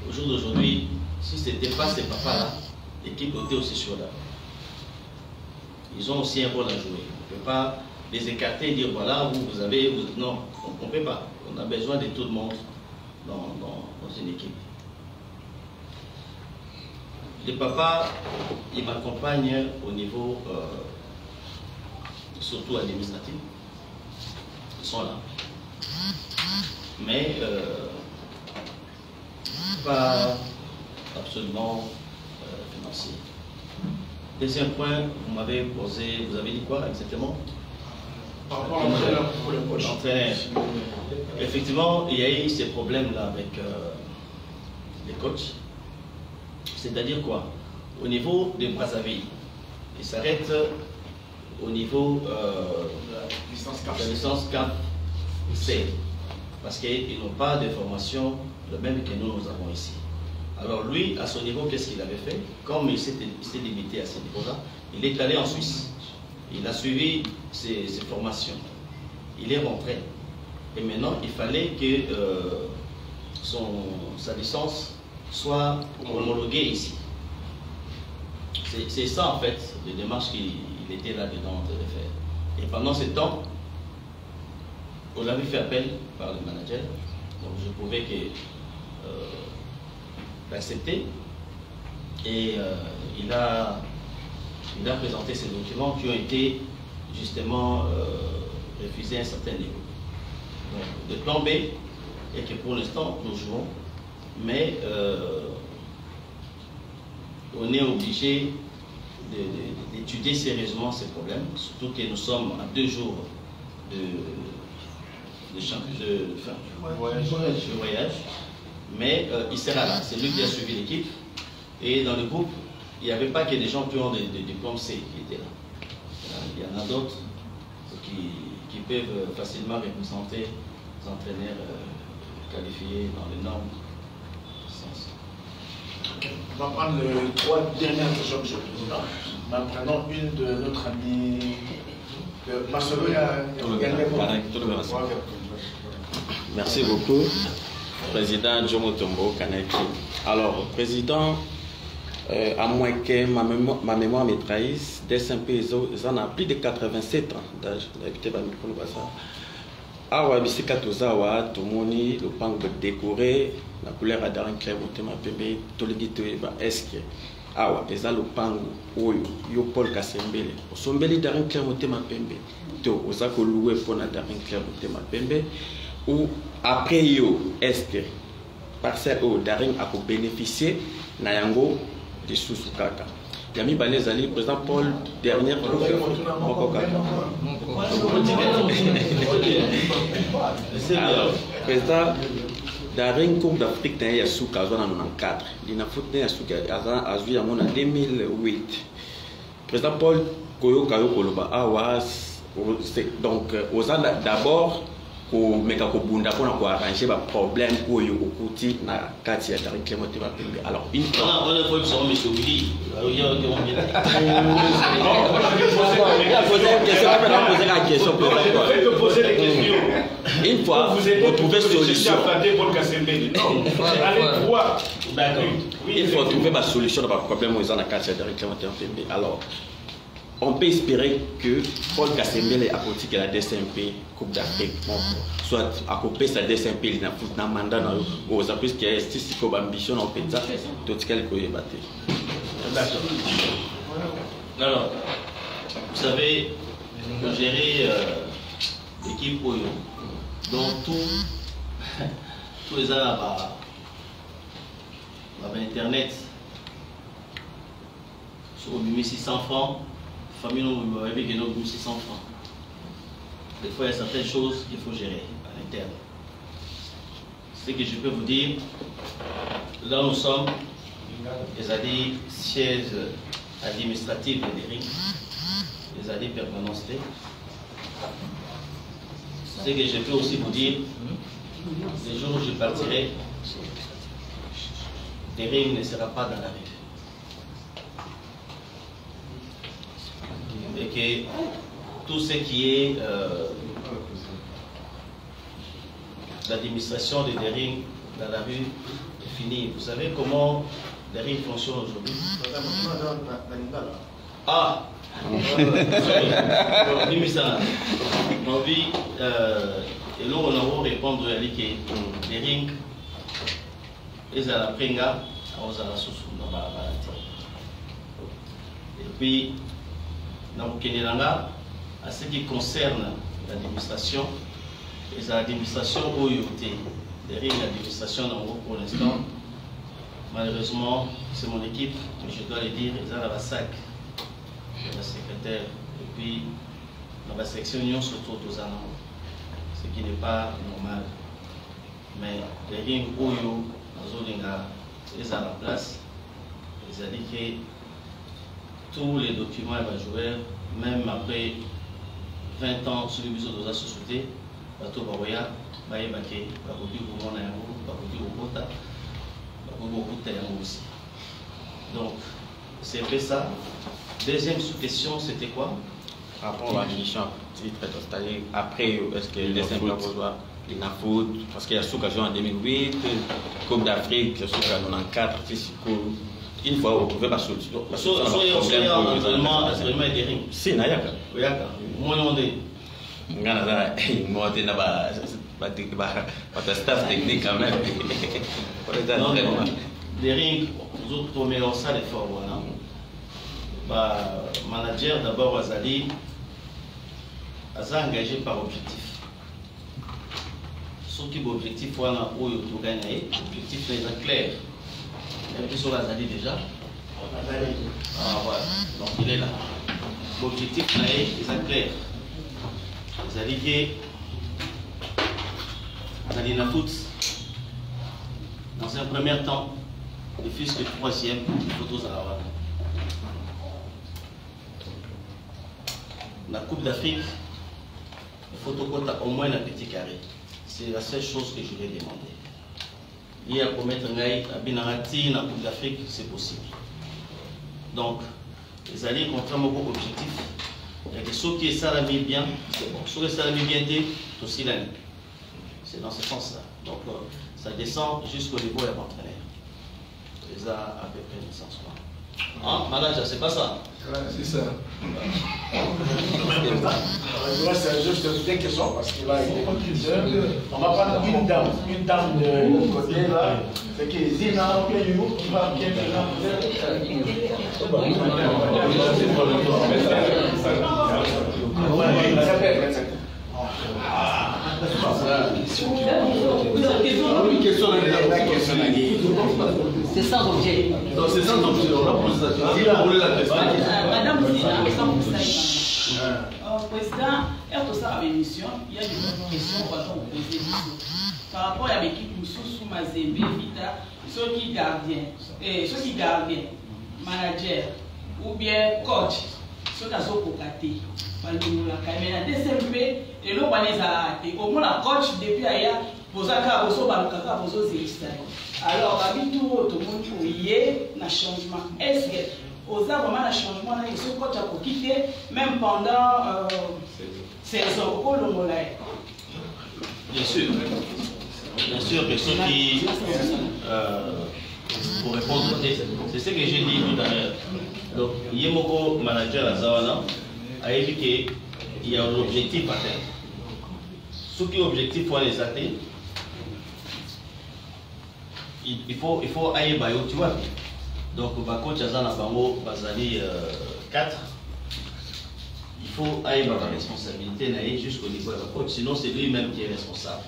Au jour d'aujourd'hui, si ce n'était pas ces papas-là, l'équipe était aussi sur là. Ils ont aussi un rôle à jouer. On ne peut pas les écarter et dire voilà, vous avez. Non, on ne peut pas. On a besoin de tout le monde dans une équipe. Les papas, ils m'accompagnent au niveau surtout administratif. Ils sont là. Mais pas absolument financier. Deuxième point, vous m'avez posé, vous avez dit quoi exactement? Par rapport à l'entraîneur pour le coach. Effectivement, il y a eu ces problèmes-là avec les coachs. C'est-à-dire quoi? Au niveau de Brazzaville, ils s'arrêtent au niveau de la licence CAP C. Parce qu'ils n'ont pas de formation le même que nous avons ici. Alors lui, à son niveau, qu'est-ce qu'il avait fait? Comme il s'était limité à ce niveau-là, il est allé en Suisse. Il a suivi ses formations. Il est rentré. Et maintenant, il fallait que sa licence soit homologuée ici. C'est ça, en fait, les démarches qu'il était là-dedans de faire. Et pendant ce temps, on avait fait appel par le manager. Donc, je pouvais l'accepter. Et il a présenté ces documents qui ont été justement refusés à un certain niveau. Donc, le plan B est que pour l'instant, nous jouons, mais on est obligé d'étudier sérieusement ces problèmes, surtout que nous sommes à 2 jours de voyage. Mais il sera là, c'est lui qui a suivi l'équipe. Et dans le groupe, il n'y avait pas que des gens qui ont des diplômes C qui étaient là. Il y en a d'autres qui peuvent facilement représenter les entraîneurs qualifiés dans les normes. Okay. On va prendre les 3 dernières questions, M. le Président. En prenant une de notre ami Marcelo. Merci beaucoup, Président Jomo Tombo Kaneki. Alors, Président, à moins que ma mémoire me trahisse, DSMP, ils en ont plus de 87 ans d'âge. Awa bisika tozawa tomoni le pango décoré la couleur à darin clair motema pembe tolingi toyeba eske awa eza le pango oyo yo Paul Kasembele osombeli darin clair motema pembe to ozako louer pona darin clair motema pembe ou après yo eske parcelle o darin ako bénéficier na yango de sous kaka. Yami Balezali, président Paul, dernière alors, président Daring Coupe d'Afrique il y a sous 1994. Il a foutu à sous en 2008. Président Paul Koyo Kayo Koloba Awas, donc aux d'abord mais quand on a arrangé le problème pour le côté na Katia Daring Clémenté va payer. Alors une fois on a fait ça monsieur Willy. Il a posé la question. Une fois vous trouvez solution. Il faut trouver ma solution dans le problème où ils ont la Katia Daring Clémenté va payer. Alors on peut espérer que Paul Kasembele a porté que la DSMP Coupe d'Afrique, soit à couper sa DSMP, il n'a pas mandat aux appuis qui est si comme ambition en péta, tout ce qu'elle peut y battre. D'accord. Alors, vous savez, gérer l'équipe Oyo, dont tous les ans Internet, sur 1600 francs. Famille, nous avons 600 francs. Des fois, il y a certaines choses qu'il faut gérer à l'interne. Ce que je peux vous dire, là nous sommes, c'est-à-dire siège administratif de l'ERIC, c'est-à-dire permanence. Ce que je peux aussi vous dire, les jours où je partirai, l'ERIC ne sera pas dans la rue. Et que tout ce qui est l'administration de Dering dans la rue est fini. Vous savez comment Dering fonctionne aujourd'hui? Ah, envie et là on a répondre à l'idée les rings ils à la prenga aux à la sous et puis dans Kenelanga à ce qui concerne l'administration et l'administration OIOT les rings d'administration pour l'instant malheureusement c'est mon équipe mais je dois le dire ils ont la sac la secrétaire et puis dans la section union surtout aux anneaux ce qui n'est pas normal mais les rings Oyo ils à la place ils ont dit que tous les documents et joueurs même après 20 ans sur le besoin de la société bateau baroya baye baké bakodi komona yango bakodi kobota bakodi kokuta yango aussi donc c'est un peu ça. Deuxième sous-question, c'était quoi? Par rapport à la mission c'est-à-dire après, est-ce que les simples besoins il a foot, parce qu'il y a sous en 2008, Coupe d'Afrique, sous 94, physique. Une fois, vous pouvez pas solution. Si, Nayaka. Moi, on est. Moi, on est pas staff technique quand même. Les rings, vous autres, vous mettez ça les forts, voilà. Manager d'abord Azali engagé par objectif. Ce qui est objectif, voilà, où il faut gagner, objectif est clair. Il est sur Azali déjà. Ah voilà, donc il est là. L'objectif est clair. Azali qui est Azali na foot. Dans un premier temps, le fils de troisième, photos à la wada. La Coupe d'Afrique, il faut au moins un petit carré. C'est la seule chose que je vais demander. Il y a pour mettre un binarati dans la Coupe d'Afrique, c'est possible. Donc, les alliés contrairement au objectif, il y a des choses qui sont bien, c'est bon. Ceux qui sont bien, c'est aussi l'année. C'est dans ce sens-là. Donc, ça descend jusqu'au niveau de l'entraîneur. C'est ça à peu près le sens. Hein, manager, c'est pas ça? C'est ça. C'est juste une question parce que là, on va prendre une dame de côté là. C'est que Zina, qui va bien c'est sans objet. Non, c'est sans objet. On a posé ça. Madame Zina, président, il y a des questions par rapport à l'équipe sous Mazembe, Vita, ceux qui gardiens, manager ou bien coach, ceux qui sont cocatés. Mais la DCMP, et l'on va les arrêter. Au moins, la coach, depuis ailleurs, Posaka, Boso, Balukaka, Boso, Zéristan. Alors, parmi tout le monde, il y a un changement. Est-ce que, aux vraiment un changement, il faut coach à quitter, même pendant 16 ans, au long Bien sûr. Bien sûr que ceux qui, pour répondre, c'est ce que j'ai dit tout à l'heure. Donc, Yemoko, manager à Zawana, a évoqué qu'il y a un objectif à atteindre. Ce qui est objectif, il faut les atteindre. Il faut aller bayo, tu vois. Donc, coach Azana Bango, Bazali 4, il faut aller dans la responsabilité jusqu'au niveau de la coach, sinon c'est lui-même qui est responsable.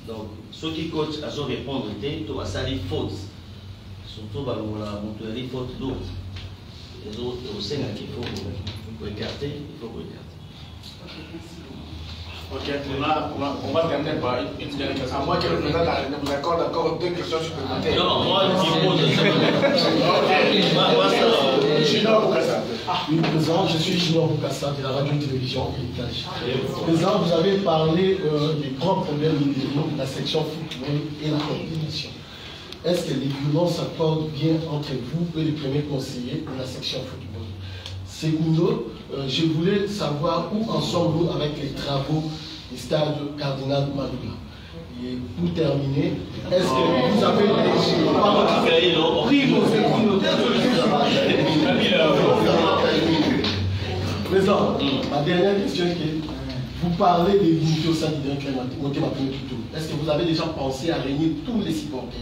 Donc, ceux qui coachent à se répondre, tu vas salir faute. Surtout, la monterie faute lourde. Les autres, aussi, qu'il faut écarter, il faut écarter. Ok, on va terminer par une dernière question. À moins que le président nous accorde encore 2 questions supplémentaires. Non, moi, je pose. Oui, président, je suis Junior Boukassa de la radio-télévision Héritage. Président, vous avez parlé des grands problèmes de la section football et la coordination. Est-ce que les violences s'accordent bien entre vous et les premiers conseillers de la section football? Segundo, je voulais savoir où en sommes-nous avec les travaux du stade Cardinal Maloula. Et pour terminer, est-ce que vous avez des... Président, ma dernière question est que vous parlez de l'unité au sein du Grand Clermont Motema Pembe Tutu. Est-ce que vous avez déjà pensé à réunir tous les supporters?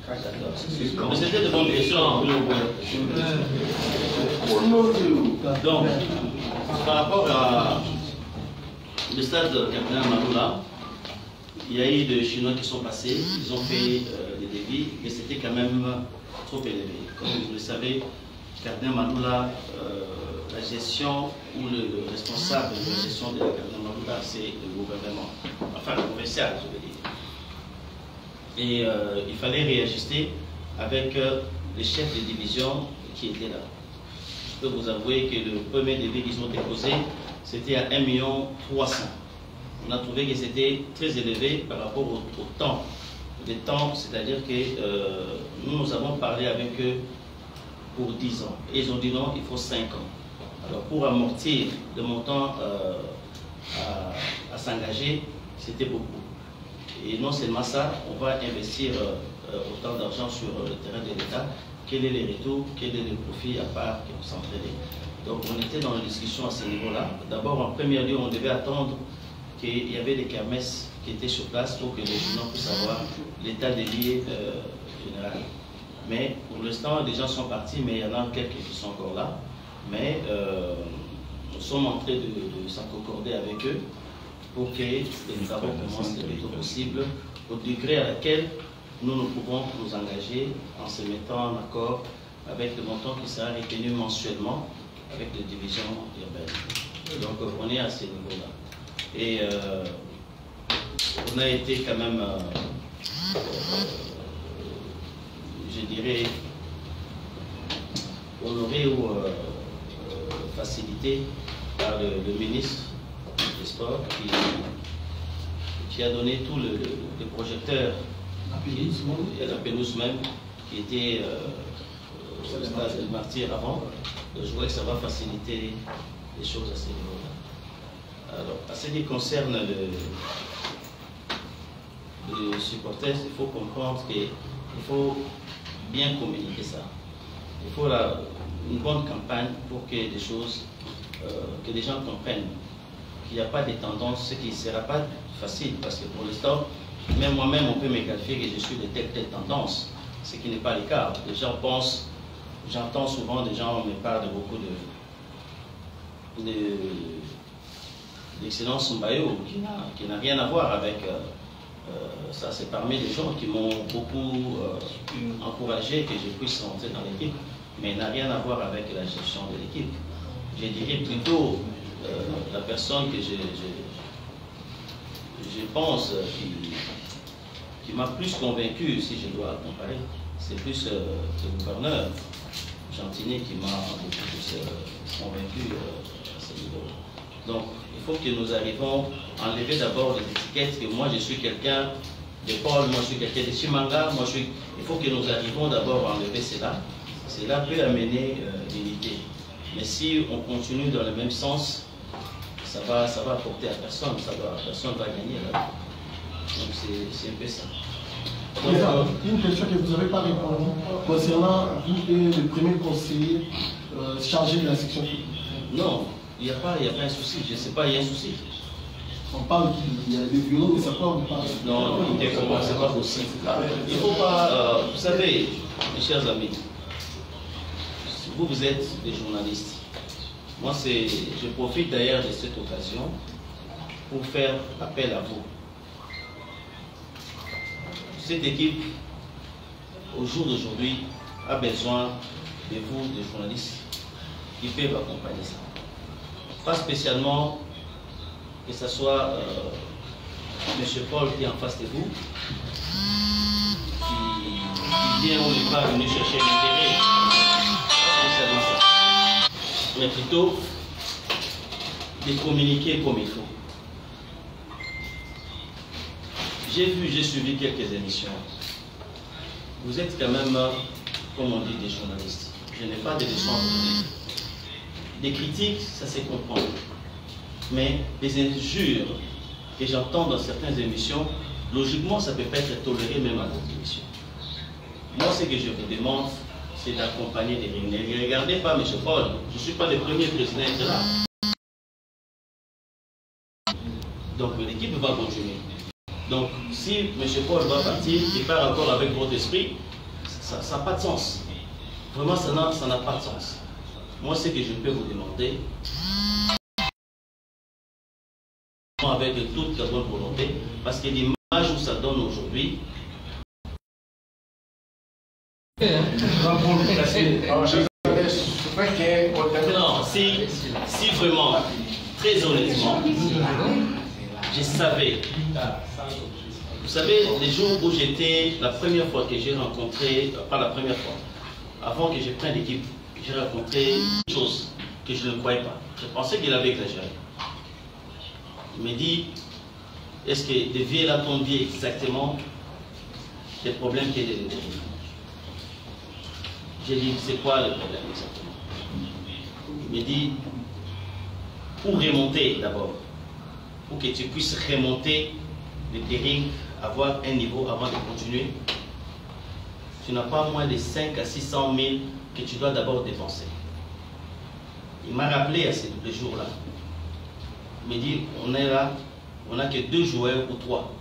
Mais c'était de bonnes questions. Donc, par rapport à le stade Cardinal Maloula, il y a eu des Chinois qui sont passés, ils ont fait des débits, mais c'était quand même trop élevé. Comme vous le savez, Cardinal Maloula, la gestion ou le responsable de la gestion de la Cardinal Maloula, c'est le gouvernement, enfin le provincial, je veux dire. Et il fallait réajuster avec les chefs de division qui étaient là. Je peux vous avouer que le premier débit qu'ils ont déposé, c'était à 1,3 million. On a trouvé que c'était très élevé par rapport au temps. Les temps, c'est-à-dire que nous avons parlé avec eux pour 10 ans. Et ils ont dit non, il faut 5 ans. Alors pour amortir le montant à s'engager, c'était beaucoup. Et non seulement ça, on va investir autant d'argent sur le terrain de l'État. Quel est le retour, quel est le profit à part qui vous s'entraîner. Donc on était dans la discussion à ce niveau-là. D'abord, en premier lieu, on devait attendre qu'il y avait des kermesses qui étaient sur place pour que les gens puissent savoir l'état des lieux général. Mais pour l'instant, les gens sont partis, mais il y en a quelques qui sont encore là. Mais nous sommes en train de s'en concorder avec eux pour que les travaux commencent le plus tôt possible, au degré à laquelle nous pouvons nous engager en se mettant en accord avec le montant qui sera retenu mensuellement avec les divisions urbaines. Donc on est à ce niveau-là. Et on a été quand même, je dirais, honoré ou facilité par le ministre des Sports qui a donné tout le projecteur et la pelouse même qui était au stade de Martyr avant. Donc, je vois que ça va faciliter les choses à ce niveau-là. Alors, à ce qui concerne les supporters, il faut comprendre qu'il faut bien communiquer ça. Il faut une bonne campagne pour que des choses, que les gens comprennent qu'il n'y a pas de tendance, ce qui ne sera pas facile, parce que pour l'instant, même moi-même, on peut me qualifier que je suis de telle tendance, ce qui n'est pas le cas. Les gens pensent, j'entends souvent des gens me parlent de beaucoup d'excellence Mbayo, qui n'a rien à voir avec ça. C'est parmi les gens qui m'ont beaucoup encouragé que je puisse rentrer dans l'équipe, mais n'a rien à voir avec la gestion de l'équipe. Je dirais plutôt la personne que je pense qui m'a plus convaincu, si je dois comparer, c'est plus le gouverneur Gentini qui m'a beaucoup plus convaincu à ce niveau. Donc, il faut que nous arrivions à enlever d'abord les étiquettes, que moi je suis quelqu'un de Paul, moi je suis quelqu'un de Chimanga, il faut que nous arrivions d'abord à enlever cela. Cela peut amener l'unité. Mais si on continue dans le même sens, ça va apporter à personne, personne ne va gagner là. Donc c'est un peu ça. Donc, une question que vous n'avez pas répondu concernant vous et le premier conseiller chargé de la section football. Non, il n'y a pas un souci, je ne sais pas, il y a un souci. On parle qu'il y a des violences, mais ça peut en parler. Non, c'est pas possible. Il ne faut pas, vous savez, mes chers amis, vous êtes des journalistes. Moi, je profite d'ailleurs de cette occasion pour faire appel à vous. Cette équipe, au jour d'aujourd'hui, a besoin de vous, des journalistes, qui peuvent accompagner ça. Pas spécialement que ce soit M. Paul qui est en face de vous, qui vient ou n'est pas venu chercher l'intérêt. Pas spécialement ça. Mais plutôt de communiquer comme il faut. J'ai suivi quelques émissions. Vous êtes quand même, comme on dit, des journalistes. Je n'ai pas de leçons à vous donner. Des critiques, ça se comprend. Mais des injures que j'entends dans certaines émissions, logiquement, ça ne peut pas être toléré même à d'autres émissions. Moi, ce que je vous demande, c'est d'accompagner les Ring. Ne regardez pas M. Paul, je ne suis pas le premier président à être là. Donc l'équipe va continuer. Donc si M. Paul va partir, il part encore avec votre esprit, ça n'a pas de sens. Vraiment, ça n'a pas de sens. Moi, ce que je peux vous demander, avec toute la bonne volonté, parce que l'image où ça donne aujourd'hui, non, si vraiment, très honnêtement, je savais. Vous savez, les jours où j'étais, la première fois que j'ai rencontré, pas la première fois, avant que je prenne l'équipe, j'ai rencontré une chose que je ne croyais pas. Je pensais qu'il avait exagéré. Il me dit, est-ce que de Vieux-là t'ont dit exactement les problèmes qu'il y a de l'intérieur? J'ai dit, c'est quoi le problème exactement? Il me dit, pour remonter d'abord, pour que tu puisses remonter le terrain, avoir un niveau avant de continuer, tu n'as pas moins de 5 à 600 000 que tu dois d'abord dépenser. Il m'a rappelé à ces jours-là. Il me dit, on est là, on n'a que 2 joueurs ou 3.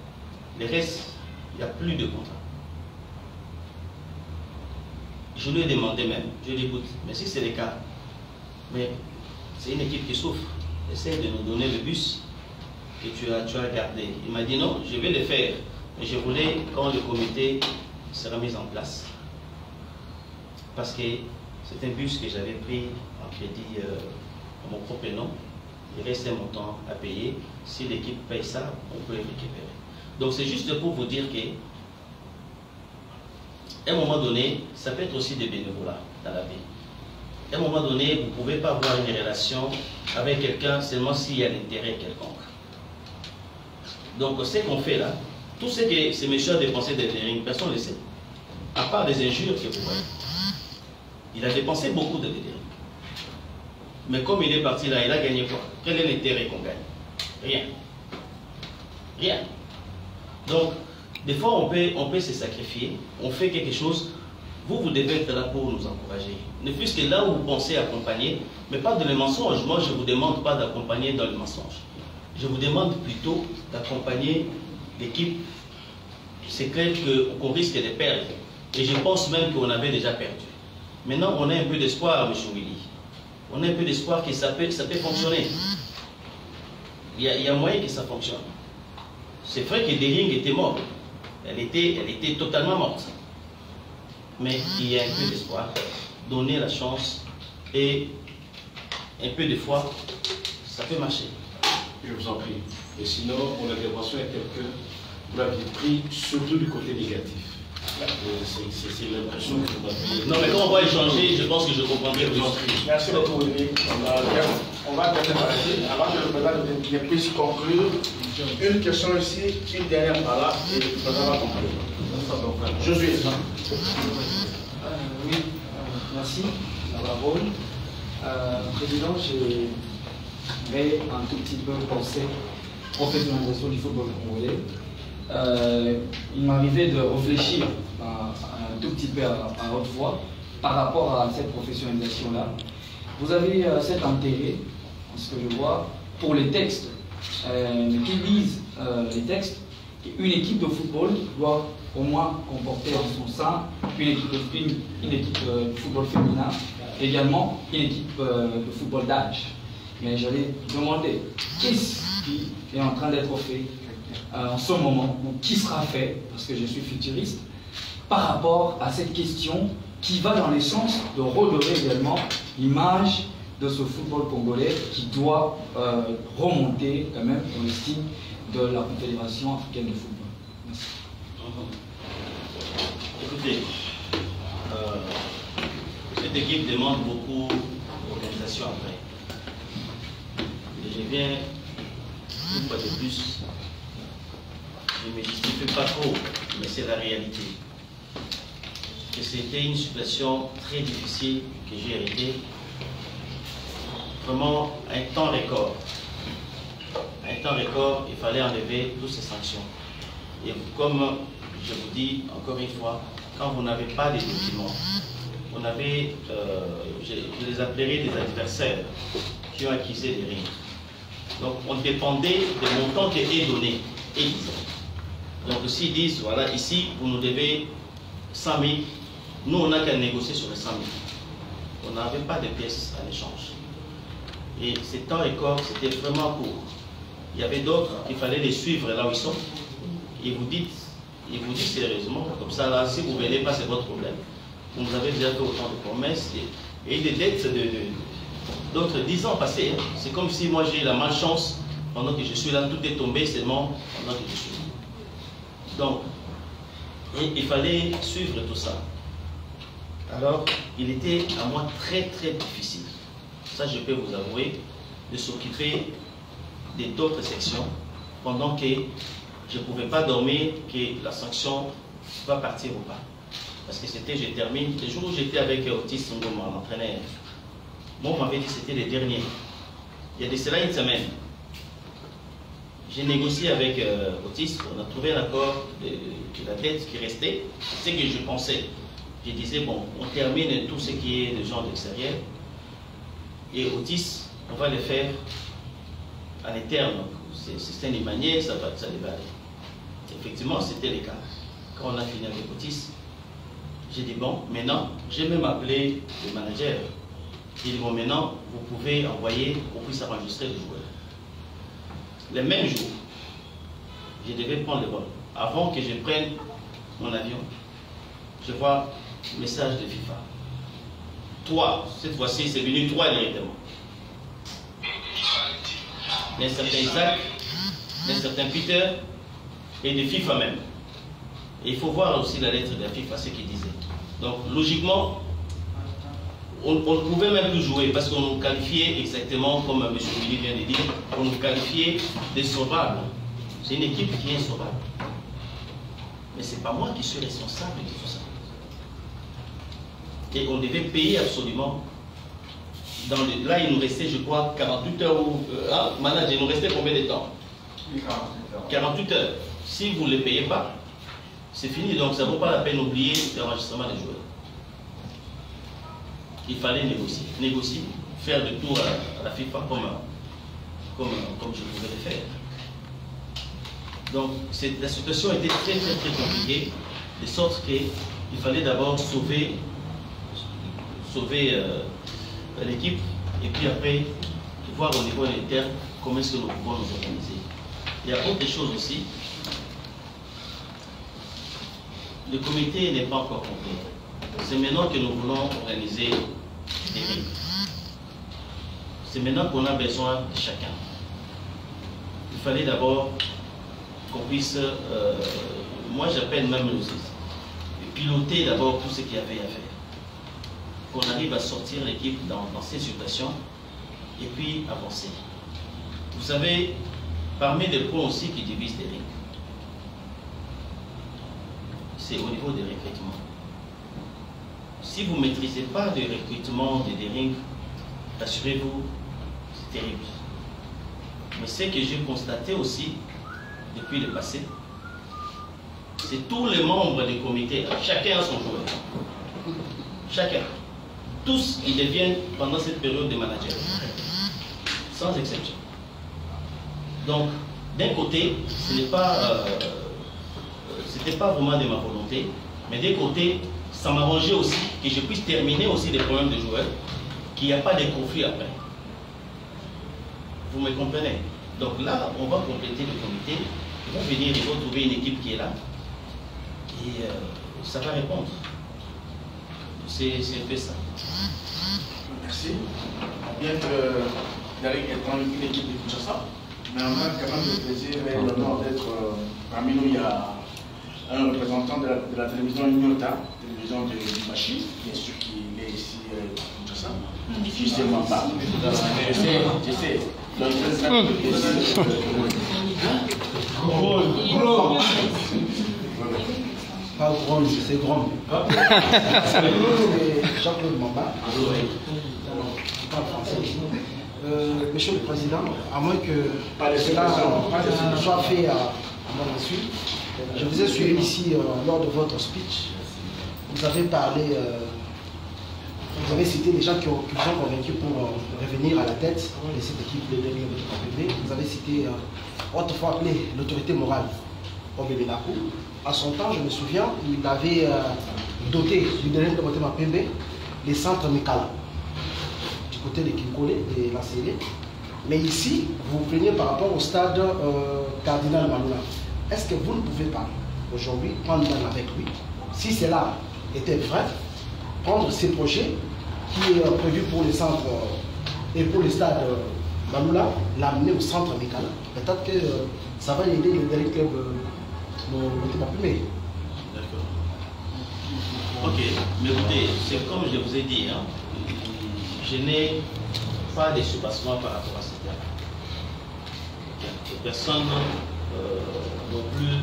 Le reste, il n'y a plus de contrat. Je lui ai demandé même, je lui ai dit, écoute, mais si c'est le cas, mais c'est une équipe qui souffre, essaie de nous donner le bus que tu as gardé. Il m'a dit non, je vais le faire, mais je voulais quand le comité sera mis en place. Parce que c'est un bus que j'avais pris en crédit à mon propre nom. Il reste un montant à payer. Si l'équipe paye ça, on peut le récupérer. Donc c'est juste pour vous dire que à un moment donné, ça peut être aussi des bénévolats dans la vie. À un moment donné, vous ne pouvez pas avoir une relation avec quelqu'un seulement s'il y a l'intérêt quelconque. Donc ce qu'on fait là, tout ce que ces messieurs ont dépensé de l'intérêt, personne ne le sait. À part des injures que vous voyez. Il a dépensé beaucoup de l'intérêt. Mais comme il est parti là, il a gagné quoi? Quel est l'intérêt qu'on gagne? Rien. Rien. Donc, des fois, on peut se sacrifier, on fait quelque chose. Vous devez être là pour nous encourager. Ne fût-ce que là où vous pensez accompagner, mais pas dans le mensonge. Moi, je ne vous demande pas d'accompagner dans le mensonge. Je vous demande plutôt d'accompagner l'équipe. C'est clair qu'on risque de perdre. Et je pense même qu'on avait déjà perdu. Maintenant, on a un peu d'espoir, M. Willy. On a un peu d'espoir que ça peut fonctionner. Il y a moyen que ça fonctionne. C'est vrai que Dering était mort. Elle était totalement morte. Mais il y a un peu d'espoir. Donner la chance et un peu de foi, ça peut marcher. Je vous en prie. Et sinon, mon intervention est telle que vous l'aviez pris surtout du côté négatif. C'est l'impression que vous m'avez. Non, mais quand on va échanger, je pense que je comprendrai plus. Merci beaucoup, Olivier. On va peut-être arrêter. Avant que le président ne puisse conclure, une question ici, une dernière par là, et le président va conclure. Josué. Oui, merci. Bravo. Président, je vais un tout petit peu penser professionnalisation du football congolais. Il m'arrivait de réfléchir un tout petit peu à haute voix par rapport à cette professionnalisation-là. Vous avez cet intérêt, ce que je vois, pour les textes qui lisent les textes. Une équipe de football doit au moins comporter en son sein une équipe de football féminin, également une équipe de football d'âge. Mais j'allais demander qu'est-ce qui est en train d'être fait en ce moment, donc qui sera fait, parce que je suis futuriste, par rapport à cette question qui va dans le sens de redorer également l'image de ce football congolais qui doit remonter quand même dans l'estime de la Confédération africaine de football. Merci. Écoutez, cette équipe demande beaucoup d'organisation après. Et je viens une fois de plus, je ne me justifie pas trop, mais c'est la réalité. Que c'était une situation très difficile que j'ai héritée, vraiment un temps record. Un temps record, il fallait enlever toutes ces sanctions. Et comme je vous dis encore une fois, quand vous n'avez pas de documents, on avait, je les appellerais des adversaires qui ont acquisé des rings. Donc on dépendait des montants qui étaient donnés et disent. Donc s'ils disent, voilà, ici, vous nous devez 100 000, nous on n'a qu'à négocier sur les 100 000. On n'avait pas de pièces à l'échange. Et ces temps et corps, c'était vraiment court. Il y avait d'autres qu'il fallait les suivre là où ils sont. Et vous dites sérieusement, comme ça, là, si vous ne venez pas, c'est votre problème. Vous nous avez déjà fait autant de promesses et des dettes d'autres 10 ans passés. Hein. C'est comme si moi j'ai eu la malchance, pendant que je suis là, tout est tombé seulement pendant que je suis là. Donc, il fallait suivre tout ça. Alors, il était à moi très très difficile, ça je peux vous avouer, de s'occuper d'autres sections pendant que je ne pouvais pas dormir que la sanction va partir ou pas. Parce que c'était, je termine, le jour où j'étais avec Otis Ngoma, l'entraîneur, moi on m'avait dit que c'était les derniers. Il y a de cela une semaine. J'ai négocié avec Otis, on a trouvé un accord de la dette qui restait, c'est ce que je pensais. Je disais, bon, on termine tout ce qui est de gens d'extérieur, et Otis, on va le faire à l'interne. C'est une manière, ça devait aller. Effectivement, c'était le cas. Quand on a fini avec Otis, j'ai dit, bon, maintenant, j'ai même appelé le manager. J'ai dit, bon, maintenant, vous pouvez envoyer, on puisse enregistrer les joueurs. Le même jour, je devais prendre le vol. Avant que je prenne mon avion, je vois un message de FIFA. 3, cette fois-ci, c'est venu 3 directement. D'un certain Isaac, d'un certain Peter et de FIFA même. Et il faut voir aussi la lettre de la FIFA, ce qu'il disait. Donc, logiquement, on ne pouvait même plus jouer parce qu'on nous qualifiait exactement, comme M. Willy vient de dire, on nous qualifiait des sauvables. C'est une équipe qui est sauvable. Mais ce n'est pas moi qui suis responsable de tout ça. Et on devait payer absolument. Là, il nous restait, je crois, 48 heures. Manager, il nous restait combien de temps? 48 heures. Si vous ne les payez pas, c'est fini. Donc, ça ne vaut pas la peine d'oublier l'enregistrement des joueurs. Il fallait négocier, faire le tour à la FIFA comme je pouvais le faire. Donc, la situation était très compliquée, de sorte qu'il fallait d'abord sauver l'équipe et puis après voir au niveau interne comment est-ce que nous pouvons nous organiser. Il y a autre chose aussi. Le comité n'est pas encore complet. C'est maintenant que nous voulons organiser des règles. C'est maintenant qu'on a besoin de chacun. Il fallait d'abord qu'on puisse, moi j'appelle même piloter d'abord tout ce qu'il y avait à faire. Qu'on arrive à sortir l'équipe dans ces situations et puis avancer. Vous savez, parmi les points aussi qui divisent les règles, c'est au niveau des recrutements. Si vous ne maîtrisez pas le recrutement des rings, rassurez-vous, c'est terrible. Mais ce que j'ai constaté aussi depuis le passé, c'est tous les membres du comité, chacun a son joueur. Chacun. Tous, ils deviennent pendant cette période des managers. Sans exception. Donc, d'un côté, ce n'est pas, c'était pas vraiment de ma volonté, mais d'un côté, ça m'arrangeait aussi que je puisse terminer aussi des problèmes de joueurs, qu'il n'y a pas de conflit après. Vous me comprenez? Donc là, on va compléter le comité, ils vont venir, ils vont trouver une équipe qui est là, et ça va répondre. C'est un peu ça. Merci. Bien que Derek étant une équipe de Kinshasa, mais on a quand même le plaisir et l'honneur d'être parmi nous. Il y a un représentant de la télévision Ignota, télévision de Machi, bien sûr qui est ici à Kinshasa. Je sais moi pas. Je sais. Pas Grom, c'est Grom. Jean-Claude Mamba. Monsieur le Président, à moins que cela soit fait à mon insu, je vous ai suivi ici lors de votre speech. Vous avez parlé vous avez cité les gens qui vous ont convaincu pour revenir à la tête de cette équipe de l'UMPP. Vous avez cité autrefois appelé l'autorité morale au Bébénakou. À son temps, je me souviens, il avait doté du dernier de Mapembe les centres Mikala, du côté de Kinkole et de la CED. Mais ici, vous vous plaignez par rapport au stade Cardinal Maloula. Est-ce que vous ne pouvez pas, aujourd'hui, prendre main avec lui, si cela était vrai, prendre ces projets qui est prévu pour les centres et pour les stades Maloula, l'amener au centre Mikala? Peut-être que ça va aider le dernier club D'accord. Ok, mais écoutez, c'est comme je vous ai dit, hein, je n'ai pas de surpassement par rapport à ce terme. Personne non plus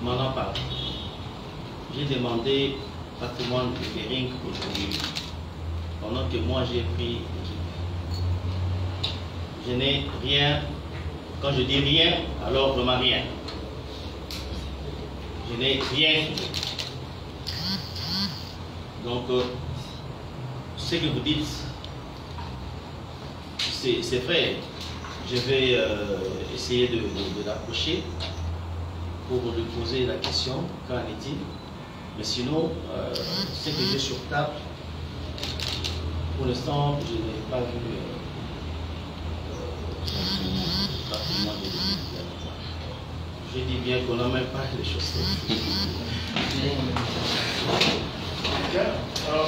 m'en a parlé. J'ai demandé patrimoine de Bering aujourd'hui, pendant que moi j'ai pris l'équipe. Je n'ai rien, quand je dis rien, alors vraiment rien. Je n'ai rien. Donc, ce que vous dites, c'est vrai. Je vais essayer de l'approcher pour lui poser la question, qu'en est-il? Mais sinon, ce que j'ai sur table, pour l'instant, je n'ai pas vu rapidement de je dis bien qu'on n'a même pas les choses.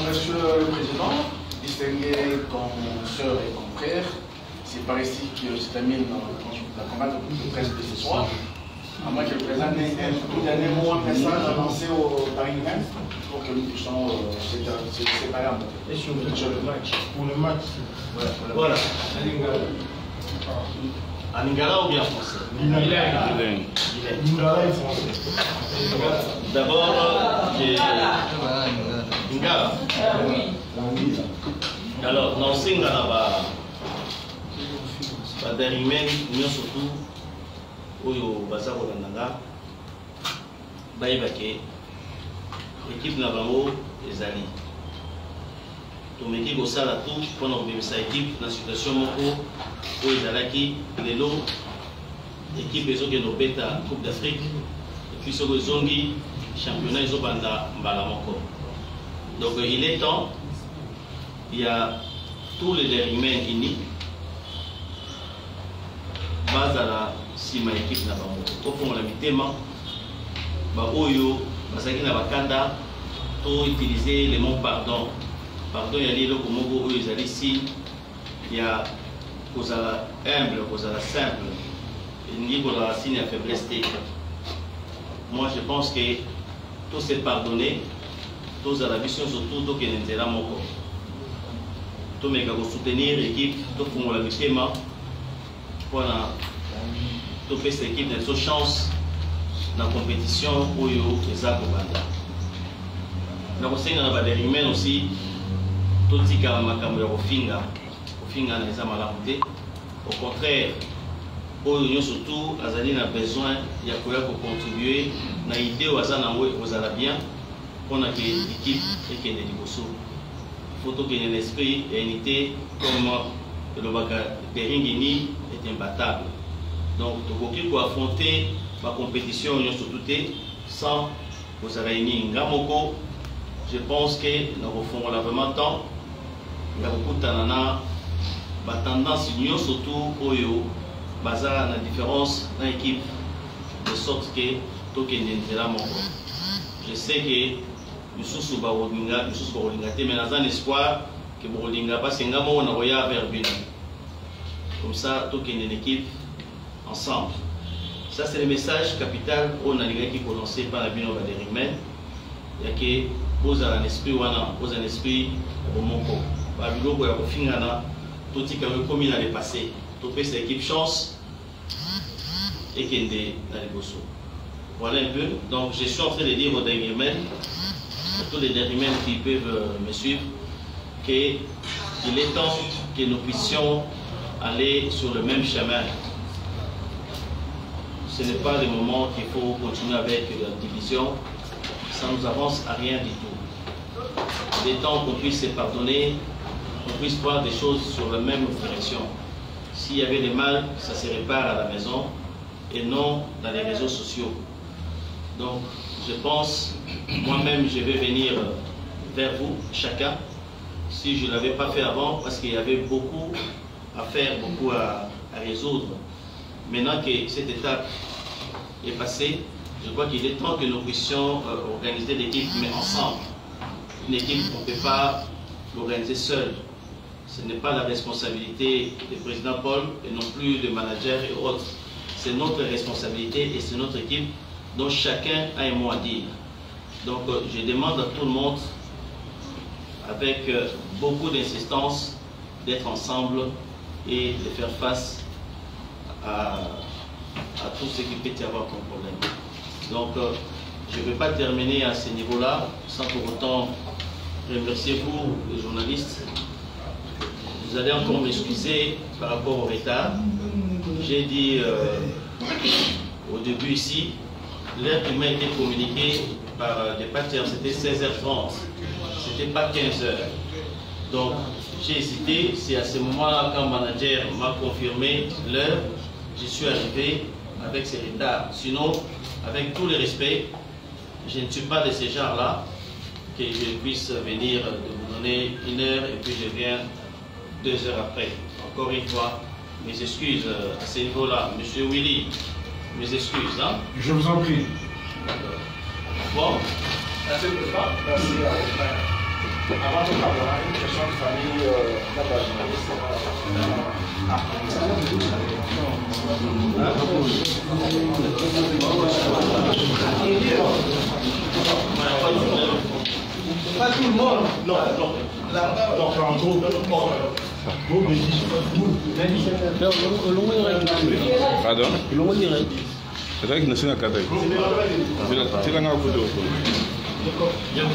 Monsieur le Président, distingués consoeurs et confrères, c'est par ici que se termine la conférence de presse de ce soir. À moins que le Président ait un tout dernier mot, un message à lancer au Paris-Même pour que nous puissions se séparer en deux. Et sur le match, pour le match, voilà. En lingala ou bien en français? Lingala et français. D'abord, lingala. Alors, dans ce lingala, Badarimène, nous surtout, au Bazar Olandanga, Baïbake, l'équipe Navamo et Zali. Tout le monde a tout pendant que sa équipe dans la situation moko où ils allaient les lots équipe ils ont gagné la Coupe d'Afrique et puis sur le zongi championnat ils ont banda mbalamoko. Donc il est temps, il y a tous les dérivés unis base à la sima équipe na bango au fond la mitema ba oyo basaki na bakanda to utiliser les mots pardon. Pardon, il y a des gens qui il y a kozala humble, kozala simple, il y a signe à faiblesse. Moi, je pense que tout c'est pardonné, tous à la mission surtout, tout qui n'est pas mon corps. Tout mais qu'à soutenir l'équipe, tout pour la mission, voilà, tout fait cette équipe de chance dans la compétition où il y a des actes. Dans le Sénat, il y a des humains aussi. Totika makambo ya kofinga na eza malamu te. Au contraire, oyo surtout azali na besoin ya koya ko contribuer na idée waza na ngo kozala bien pona ke équipe ekende liboso. Faut que l'esprit et unité comme le baka Beringini est imbattable. Donc tokoki ko affronter la compétition surtout sans kozala ini ngamoko. Je pense que nous refondons vraiment temps. Il y a beaucoup de tendance surtout oyo bazar la différence dans l'équipe de sorte que tout est là mon. Je sais que nous sommes barolinga mais dans un espoir que barolinga pas c'est ngamo na roya vers Bino. Comme ça tout est une équipe ensemble. Ça c'est le message capital on a qui prononcé par la Bino Baderimen. Il y a que pose un esprit pose un esprit au moko. Babilo pour la fingana, tout ce qui a commis dans le passé, tout fait cette équipe chance et qui est dans les bossos. Voilà un peu. Donc je suis en train de dire aux derniers tous les derniers qui peuvent me suivre, qu'il est temps que nous puissions aller sur le même chemin. Ce n'est pas le moment qu'il faut continuer avec la division. Ça nous avance à rien du tout. des temps qu'on puisse se pardonner, qu'on puisse voir des choses sur la même direction. S'il y avait des mal, ça se répare à la maison et non dans les réseaux sociaux. Donc, je pense, moi-même, je vais venir vers vous, chacun, si je ne l'avais pas fait avant, parce qu'il y avait beaucoup à faire, beaucoup à résoudre. Maintenant que cette étape est passée, je crois qu'il est temps que nous puissions organiser l'équipe, mais ensemble. Une équipe, on ne peut pas l'organiser seul. Ce n'est pas la responsabilité du président Paul et non plus des managers et autres. C'est notre responsabilité et c'est notre équipe dont chacun a un mot à dire. Donc je demande à tout le monde, avec beaucoup d'insistance, d'être ensemble et de faire face à tout ce qui peut y avoir comme problème. Donc je ne vais pas terminer à ce niveau-là sans pour autant remercier vous, les journalistes. Vous allez encore m'excuser par rapport au retard. J'ai dit au début ici, l'heure qui m'a été communiquée par des partenaires, c'était 16h30. C'était pas 15h. Donc j'ai hésité. C'est à ce moment-là, quand le manager m'a confirmé l'heure, je suis arrivé avec ce retard. Sinon, avec tout le respect, je ne suis pas de ce genre-là, que je puisse venir de vous donner une heure et puis je viens 2 heures après. Encore une fois, mes excuses à ce niveau-là. Monsieur Willy, mes excuses. Hein? Je vous en prie. Bon. Merci, Président. Merci à vous. Avant de parler, une question de famille, Pas tout le monde. Non, non. Non, en gros, Pardon? Saya kena senang kata. Saya nak aku tu. Yang